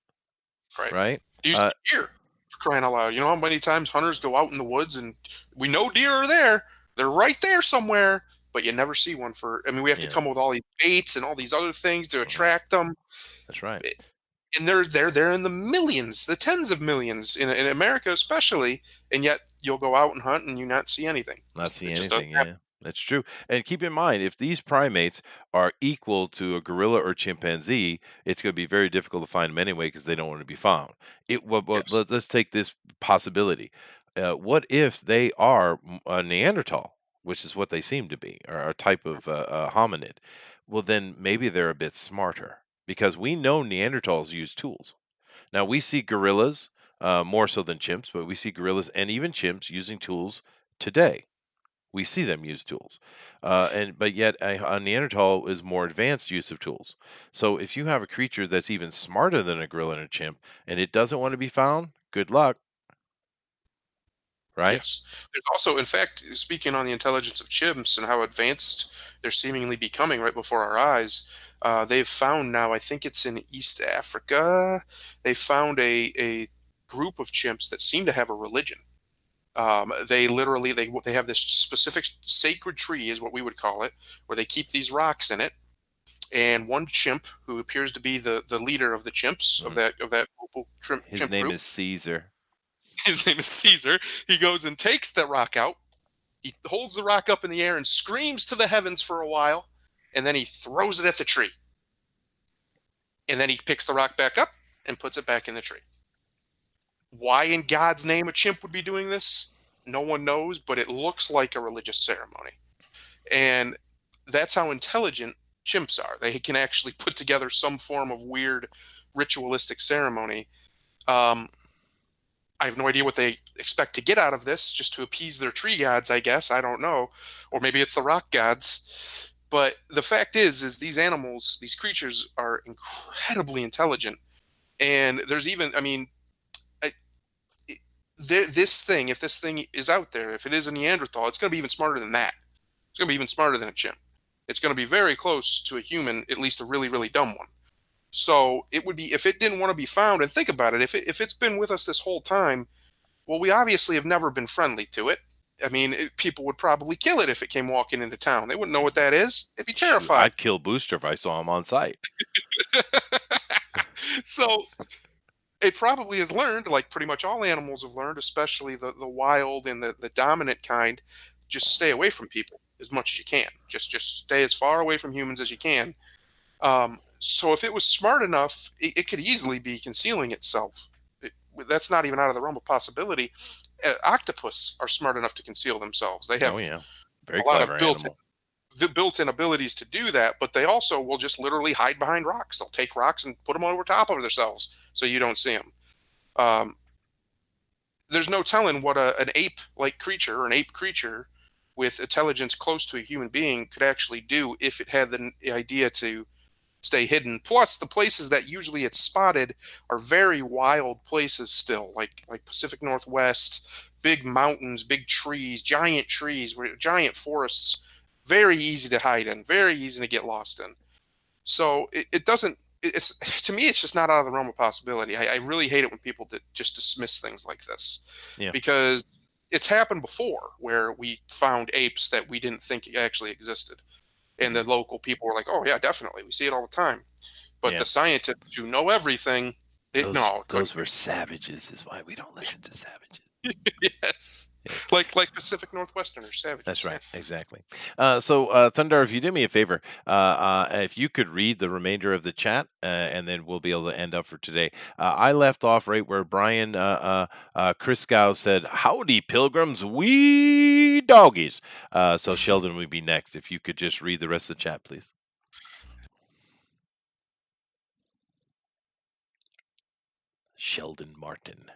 Right. right? You Uh, see deer, for crying out loud. You know how many times hunters go out in the woods and we know deer are there. They're right there somewhere, but you never see one for. I mean, we have to yeah. come up with all these baits and all these other things to Mhm. attract them, That's right. and they're in the millions, the tens of millions in America especially, and yet you'll go out and hunt and you not see anything. Not see It just doesn't anything, happen. yeah. That's true. And keep in mind, if these primates are equal to a gorilla or chimpanzee, it's going to be very difficult to find them anyway because they don't want to be found. Yes. Let's take this possibility. What if they are a Neanderthal, which is what they seem to be, or a type of hominid? Well, then maybe they're a bit smarter because we know Neanderthals use tools. Now we see gorillas more so than chimps, but we see gorillas and even chimps using tools today. We see them use tools, and but yet a Neanderthal is more advanced use of tools. So if you have a creature that's even smarter than a gorilla and a chimp, and it doesn't want to be found, good luck, right? Yes. There's also, in fact, speaking on the intelligence of chimps and how advanced they're seemingly becoming right before our eyes, they've found now, I think it's in East Africa, they found a group of chimps that seem to have a religion. They literally they have this specific sacred tree, is what we would call it, where they keep these rocks in it. And one chimp, who appears to be the leader of the chimps Mhm. of that local His chimp name group, is Caesar. his name is Caesar. He goes and takes that rock out. He holds the rock up in the air and screams to the heavens for a while, and then he throws it at the tree. And then he picks the rock back up and puts it back in the tree. Why in God's name a chimp would be doing this? No one knows, but it looks like a religious ceremony. And that's how intelligent chimps are. They can actually put together some form of weird ritualistic ceremony. Um, I have no idea what they expect to get out of this, just to appease their tree gods, I guess. I don't know. Or maybe it's the rock gods. But the fact is these animals, these creatures are incredibly intelligent. And there's even, I mean, I, this thing, if this thing is out there, if it is a Neanderthal, it's going to be even smarter than that. It's going to be even smarter than a chimp. It's going to be very close to a human, at least a really, really dumb one. So it would be, if it didn't want to be found, and think about it, if it's been with us this whole time, well, we obviously have never been friendly to it. I mean, people would probably kill it if it came walking into town. They wouldn't know what that is. They'd be Shoot, terrified. I'd kill Booster if I saw him on site. So it probably has learned, like pretty much all animals have learned, especially the wild and the dominant kind, just stay away from people as much as you can. Just stay as far away from humans as you can. So if it was smart enough, it could easily be concealing itself. It, that's not even out of the realm of possibility. Octopus are smart enough to conceal themselves. They Oh have yeah, very a lot clever of animal. built-in abilities to do that, but they also will just literally hide behind rocks. They'll take rocks and put them over top of themselves so you don't see them. Um, there's no telling what an ape-like creature or an ape creature with intelligence close to a human being could actually do if it had the idea to stay hidden. Plus, the places that usually it's spotted are very wild places still, like Pacific Northwest, big mountains, big trees, giant forests, very easy to hide in, very easy to get lost in. So it doesn't. It's to me, it's just not out of the realm of possibility. I really hate it when people just dismiss things like this, Yeah. because it's happened before where we found apes that we didn't think actually existed, and Hmm. the local people were like, "Oh yeah, definitely, we see it all the time." But Yeah. the scientists who know everything, no, it couldn't Those were savages, is why we don't listen to savages. be. Yes, Yeah. like Pacific Northwesterners, That's savages. Yeah. right, exactly. Thundar, if you do me a favor, if you could read the remainder of the chat, and then we'll be able to end up for today. I left off right where Brian Christgau said, "Howdy, pilgrims, we doggies." So Sheldon would be next. If you could just read the rest of the chat, please. Sheldon Martin.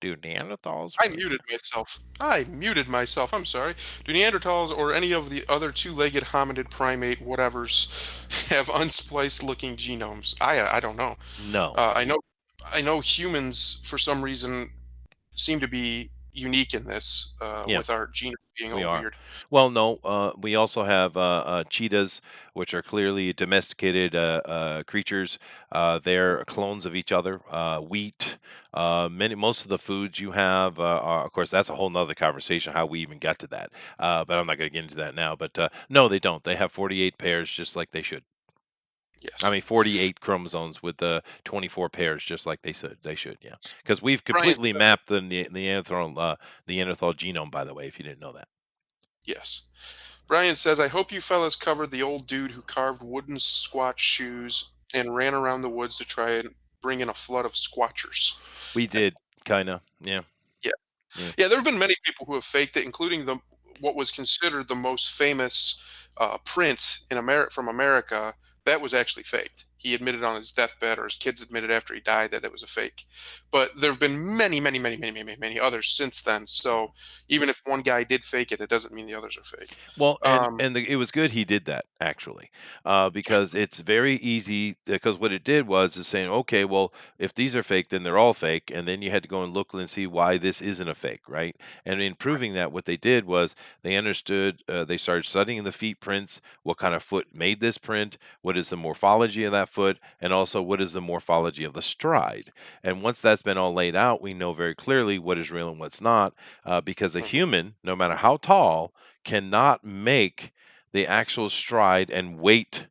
Do Neanderthals I really? muted myself. I muted myself. I'm sorry. Do Neanderthals or any of the other two-legged hominid primate whatevers have unspliced looking genomes? I don't know. No. I know humans for some reason seem to be unique in this, Yeah. with our genome being We all are. weird. Well, no, we also have cheetahs, which are clearly domesticated creatures. They're clones of each other. Wheat, most of the foods you have are, of course, that's a whole nother conversation how we even got to that. But I'm not going to get into that now. But no, they don't. They have 48 pairs, just like they should. I Yes. mean, 48 chromosomes with 24 pairs, just like they should. They should, yeah. Because we've Brian completely says, mapped the Neanderthal genome, by the way, if you didn't know that. yes. Brian says, I hope you fellas covered the old dude who carved wooden squat shoes and ran around the woods to try and bring in a flood of squatchers. We I, did, kinda, yeah, yeah. yeah, Yeah, there have been many people who have faked it, including the what was considered the most famous print in America from America. That was actually faked. He admitted on his deathbed, or his kids admitted after he died, that it was a fake. But there have been many, many, many, many, many, many others since then. mhm. So even if one guy did fake it, it doesn't mean the others are fake. Well, Um, it was good he did that actually, because it's very easy. Because what it did was is saying, okay, well, if these are fake, then they're all fake, and then you had to go and look and see why this isn't a fake, right? And in proving that, what they did was they understood. They started studying the feet prints, what kind of foot made this print, what is the morphology of that foot, and also what is the morphology of the stride. And once that's been all laid out, we know very clearly what is real and what's not, because a mhm. human, no matter how tall, cannot make the actual stride and weight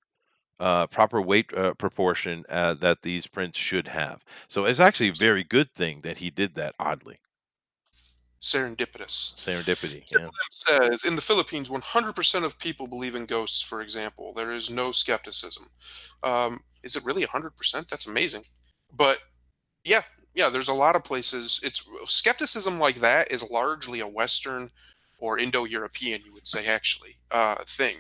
proper weight proportion that these prints should have. So it's actually a very good thing that he did that. Oddly, Serendipitous. serendipity. Triple Yeah, M says in the Philippines, 100% of people believe in ghosts. For example, there is no skepticism. Is it really 100%? That's amazing. But yeah, yeah, there's a lot of places. It's skepticism like that is largely a Western or Indo-European, you would say, actually, thing.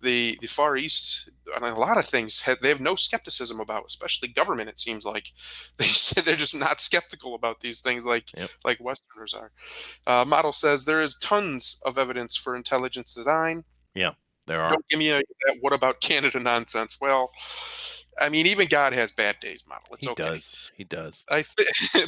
The Far East, and a lot of things, they have no skepticism about, especially government. It seems like they're just not skeptical about these things yep, like Westerners are. Model says there is tons of evidence for intelligence design. yeah. There are. Don't give me that what about Canada nonsense. Well, I mean, even God has bad days, Model. It's He okay. does. He does.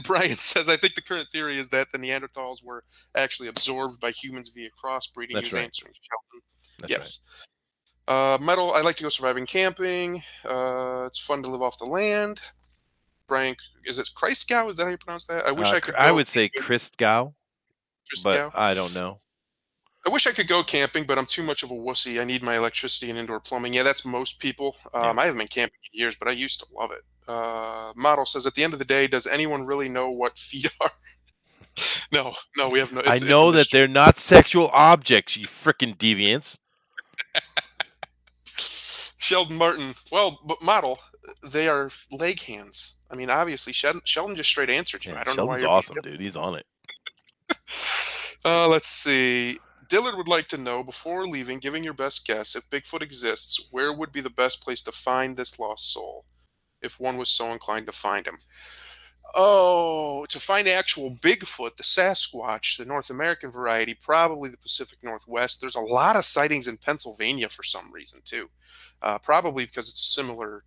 Brian says, I think the current theory is that the Neanderthals were actually absorbed by humans via crossbreeding. He That's was right. answering Sheldon. That's right. Yes. Metal, I like to go surviving camping. It's fun to live off the land. Brian, is it Christgau? Is that how you pronounce that? I wish I could I go would say camping. Christgau, but Christgau. I don't know. I wish I could go camping, but I'm too much of a wussy. I need my electricity and indoor plumbing. Yeah, that's most people. Yeah. I haven't been camping in years, but I used to love it. Model says, at the end of the day, does anyone really know what feet are? No, no, we have no. I It's a know that mystery. they're not sexual objects, you freaking deviants. Sheldon Martin. Well, but model, they are leg hands. I mean, obviously, Sheldon just straight answered you. Yeah, I don't know why Sheldon's you're being awesome, dude. He's on it. different. Let's see. Dillard would like to know before leaving, giving your best guess, if Bigfoot exists, where would be the best place to find this lost soul, if one was so inclined to find him? Oh, to find actual Bigfoot, the Sasquatch, the North American variety, probably the Pacific Northwest. There's a lot of sightings in Pennsylvania for some reason too. Probably because it's a similar,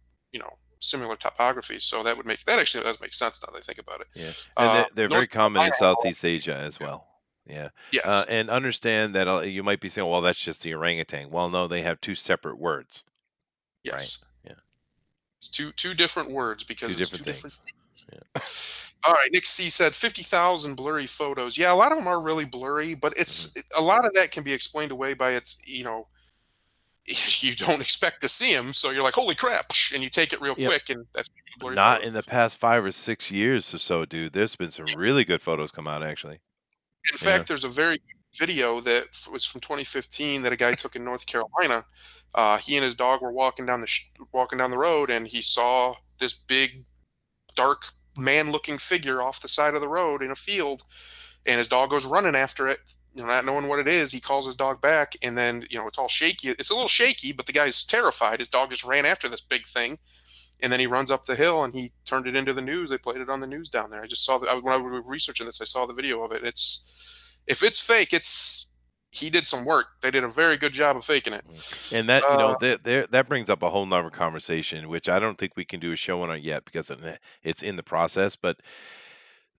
similar topography. So that actually does make sense now that I think about it. Yeah, and they're very North common in Carolina has a lot Southeast Asia as too. well. Yeah, Yes, and understand that you might be saying, "Well, that's just the orangutan." Well, no, they have two separate words, right? yes. Yeah, It's two different words two because it's different two different things. things. Yeah. All right, Nick C said 50,000 blurry photos. Yeah, a lot of them are really blurry, but Mhm. a lot of that can be explained away by you don't expect to see them, so you're like, "Holy crap!" and you take it real Yep. quick, and that's a blurry Not photo. in the past 5 or 6 years or so, dude. There's been some really good photos come out, actually. In Yeah. fact, there's a very good video that was from 2015 that a guy took in North Carolina. He and his dog were walking down the road, and he saw this big, dark, man-looking figure off the side of the road in a field, and his dog goes running after it. Not knowing what it is, he calls his dog back, and then it's all shaky. It's a little shaky, but the guy's terrified. His dog just ran after this big thing, and then he runs up the hill, and he turned it into the news. They played it on the news down there. I just saw that when I was researching this. I saw the video of it. It's if it's fake, it's he did some work. They did a very good job of faking it. Mm. And that, Uh, that brings up a whole 'nother conversation, which I don't think we can do a show on it yet because it's in the process, but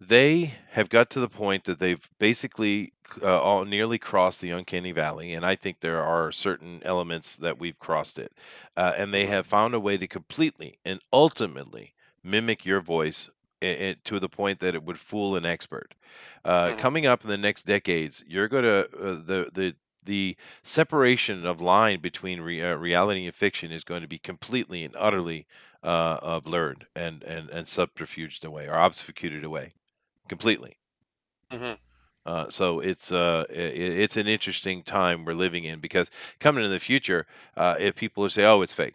they have got to the point that they've basically all nearly crossed the uncanny valley, and I think there are certain elements that we've crossed it, and they mhm, have found a way to completely and ultimately mimic your voice to the point that it would fool an expert. mhm, Coming up in the next decades, you're going to the separation of line between reality and fiction is going to be completely and utterly blurred and subterfuged away or obfuscated away completely. mhm. So it's an interesting time we're living in because coming in the future, if people say, "Oh, it's fake,"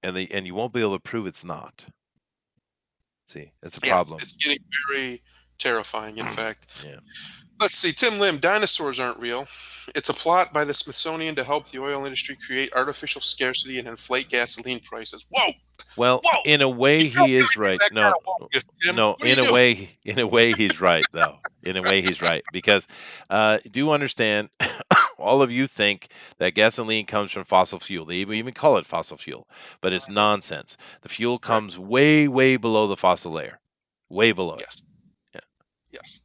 and you won't be able to prove it's not. See, that's a Yes, problem. it's getting very terrifying. In fact, Yeah, let's see. Tim Lim, dinosaurs aren't real. It's a plot by the Smithsonian to help the oil industry create artificial scarcity and inflate gasoline prices. Whoa, well, whoa! in a You way, don't he is really do right. that kind No, of wokeness, Tim. no, What are you doing? in a way, he's right, though. In a way, he's right because do understand. All of you think that gasoline comes from fossil fuel. They even call it fossil fuel, but it's Mhm, nonsense. The fuel correct. comes way, way below the fossil layer, way below it. Yes. Yeah, Yes.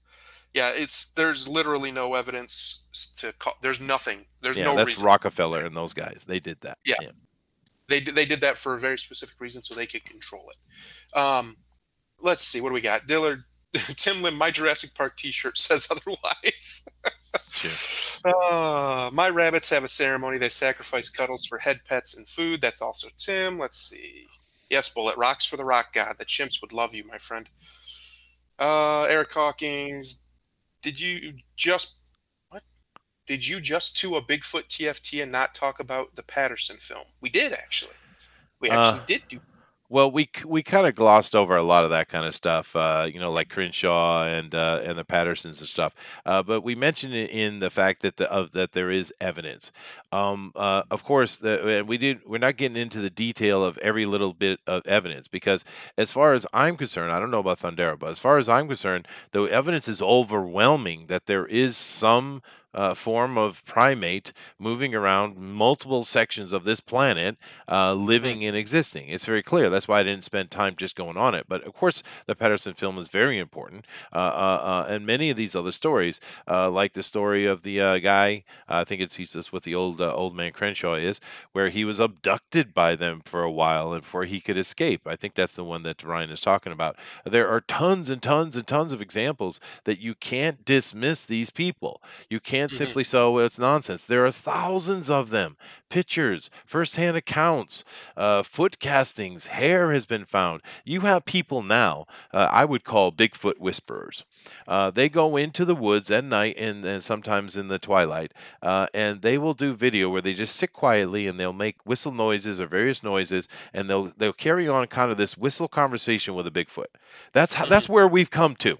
Yeah, there's literally no evidence to call. There's nothing. There's yeah, no that's reason. Rockefeller and those guys. They did that. Yeah, Yeah. they did that for a very specific reason, so they could control it. Let's see, what do we got? Dillard, Tim Lim, my Jurassic Park T-shirt says otherwise. Sure. My rabbits have a ceremony. They sacrifice cuddles for head pets and food. That's also Tim. Let's see. Yes, Bullet, rocks for the rock god. The chimps would love you, my friend. Eric Hawkins, did you just what? Did you just do a Bigfoot TFT and not talk about the Patterson film? We did actually. We Uh, actually did do. Well, we kind of glossed over a lot of that kind of stuff, like Crenshaw and the Pattersons and stuff. But we mentioned it in the fact that there is evidence. Of course, we're not getting into the detail of every little bit of evidence because, as far as I'm concerned, I don't know about Thundera, but as far as I'm concerned, the evidence is overwhelming that there is some form of primate moving around multiple sections of this planet Mhm, living and existing. It's very clear. That's why I didn't spend time just going on it. But of course, the Patterson film is very important, and many of these other stories, like the story of the guy, I think he's just what the old man Crenshaw is, where he was abducted by them for a while and before he could escape. I think that's the one that Ryan is talking about. There are tons and tons and tons of examples that you can't dismiss these people. You can't mhm, simply say, "Oh, well, it's nonsense." There are thousands of them, pictures, firsthand accounts, foot castings, hair has been found. You have people now, I would call Bigfoot whisperers. They go into the woods at night and sometimes in the twilight, and they will do video where they just sit quietly and they'll make whistle noises or various noises, and they'll carry on kind of this whistle conversation with a Bigfoot. mhm. That's where we've come to.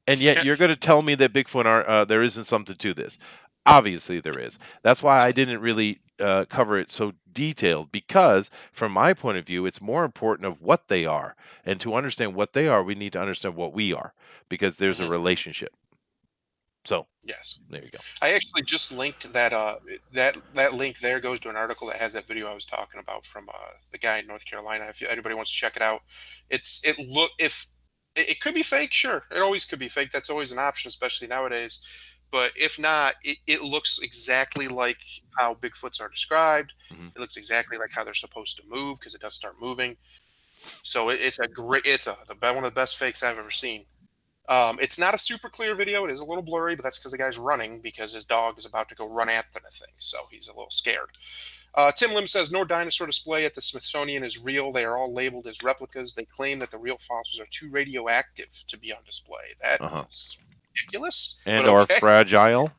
And yet you're Yes. going to tell me that Bigfoot are there isn't something to this. Obviously, there is. That's why I didn't really cover it so detailed because, from my point of view, it's more important of what they are. And to understand what they are, we need to understand what we are because there's a Hmm. relationship. So, Yes. there you go. I actually just linked that link there goes to an article that has that video I was talking about from the guy in North Carolina. If anybody wants to check it out, it look if it could be fake, sure, it always could be fake. That's always an option, especially nowadays. But if not, it looks exactly like how Bigfoots are described. Hmm. It looks exactly like how they're supposed to move because it does start moving. So one of the best fakes I've ever seen. It's not a super clear video. It is a little blurry, but that's because the guy's running because his dog is about to go run after the thing. So he's a little scared. Tim Lim says no dinosaur display at the Smithsonian is real. They are all labeled as replicas. They claim that the real fossils are too radioactive to be on display. That Uh-huh. is ridiculous, but And are okay. fragile.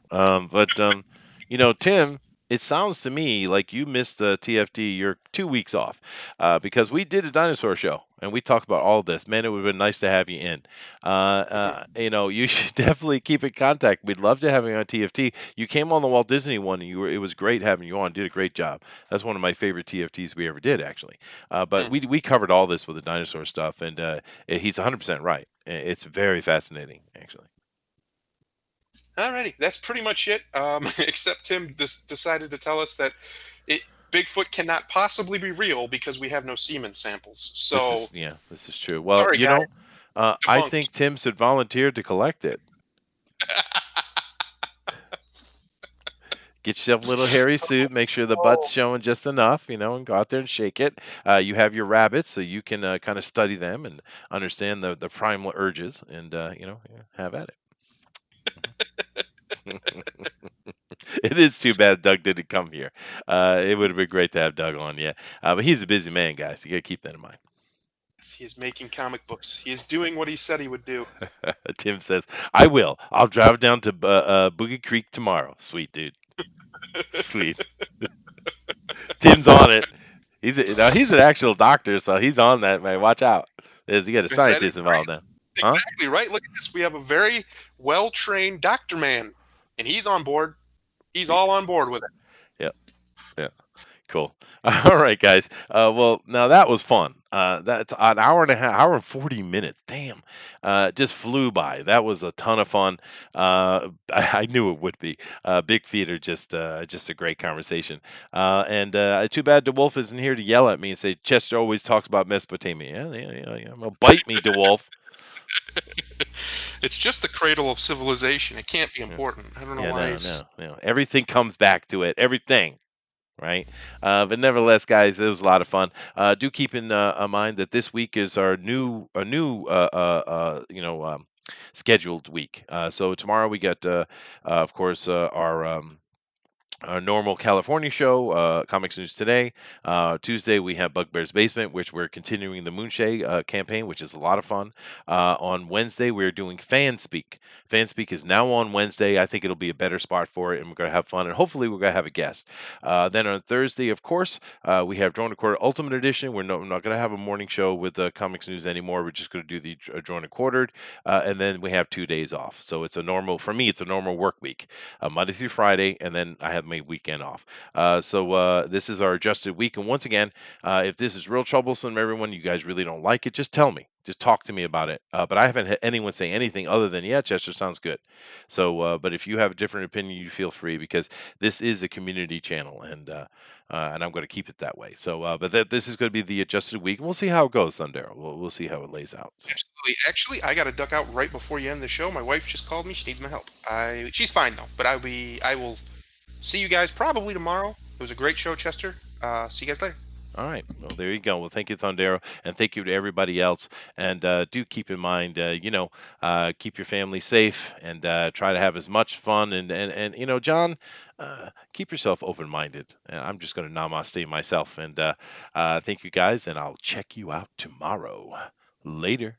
Tim, it sounds to me like you missed the TFT. You're 2 weeks off because we did a dinosaur show and we talked about all this. Man, it would have been nice to have you in. You should definitely keep in contact. We'd love to have you on TFT. You came on the Walt Disney one. It was great having you on. Did a great job. That's one of my favorite TFTs we ever did, actually. But Mhm. we covered all this with the dinosaur stuff, and he's 100% right. It's very fascinating, actually. Alrighty, that's pretty much it. Except Tim decided to tell us that it Bigfoot cannot possibly be real because we have no semen samples. So This is true. Well, sorry, guys, I debunked. think Tim should volunteer to collect it. Get yourself a little hairy suit, make sure the butt's Oh, showing just enough, and go out there and shake it. You have your rabbits, so you can kind of study them and understand the primal urges, and yeah, have at it. It is too bad Doug didn't come here. It would have been great to have Doug on, yeah. But he's a busy man, guys. You got to keep that in mind. yes, he is making comic books. He is doing what he said he would do. Tim says, "I will. I'll drive down to Boogie Creek tomorrow." Sweet dude. Sweet. Tim's on it. He's an actual doctor, so he's on that, man. Watch out. You got a That scientist is right. involved now. Huh? Exactly right. Look at this. We have a very well trained doctor man, and he's on board. He's Yeah. all on board with it. Yeah. Yeah. Cool. All right, guys. Well, now that was fun. That's an hour and a half, hour and 40 minutes. Damn. Just flew by. That was a ton of fun. I knew it would be. Big feet are just a great conversation. And too bad DeWolf isn't here to yell at me and say Chester always talks about Mesopotamia. Yeah, yeah, yeah, yeah. Well, bite me, DeWolf. It's just the cradle of civilization. It can't be Yeah, important. I don't know yeah, why no, he's. no, no. Everything comes back to it. Everything. Right? But nevertheless, guys, it was a lot of fun. Do keep in mind that this week is our new scheduled week. So tomorrow we got, of course, our normal California show, Comics News Today. Tuesday, we have Bugbear's Basement, which we're continuing the Moonshay campaign, which is a lot of fun. On Wednesday, we're doing Fan Speak. Fan Speak is now on Wednesday. I think it'll be a better spot for it, and we're going to have fun, and hopefully, we're going to have a guest. Then on Thursday, of course, we have Drone Recorder Ultimate Edition. We're not going to have a morning show with Comics News anymore. We're just going to do the Drone Recorded, and then we have 2 days off. So it's a normal, for me, it's a normal work week, Monday through Friday, and then I have my weekend off. This is our adjusted week. And once again, if this is real troublesome, everyone, you guys really don't like it, just tell me. Just talk to me about it. But I haven't had anyone say anything other than, yeah, Chester sounds good. But if you have a different opinion, you feel free because this is a community channel, and I'm going to keep it that way. This is going to be the adjusted week, and we'll see how it goes, Thundero. We'll see how it lays out. So, Absolutely. Actually, I got to duck out right before you end the show. My wife just called me. She needs my help. She's fine though. But I will see you guys probably tomorrow. It was a great show, Chester. See you guys later. all right. Well, there you go. Well, thank you, Thundero, and thank you to everybody else. And do keep in mind, keep your family safe and try to have as much fun. And John, keep yourself open-minded. I'm just going to namaste myself. And thank you guys, and I'll check you out tomorrow. Later.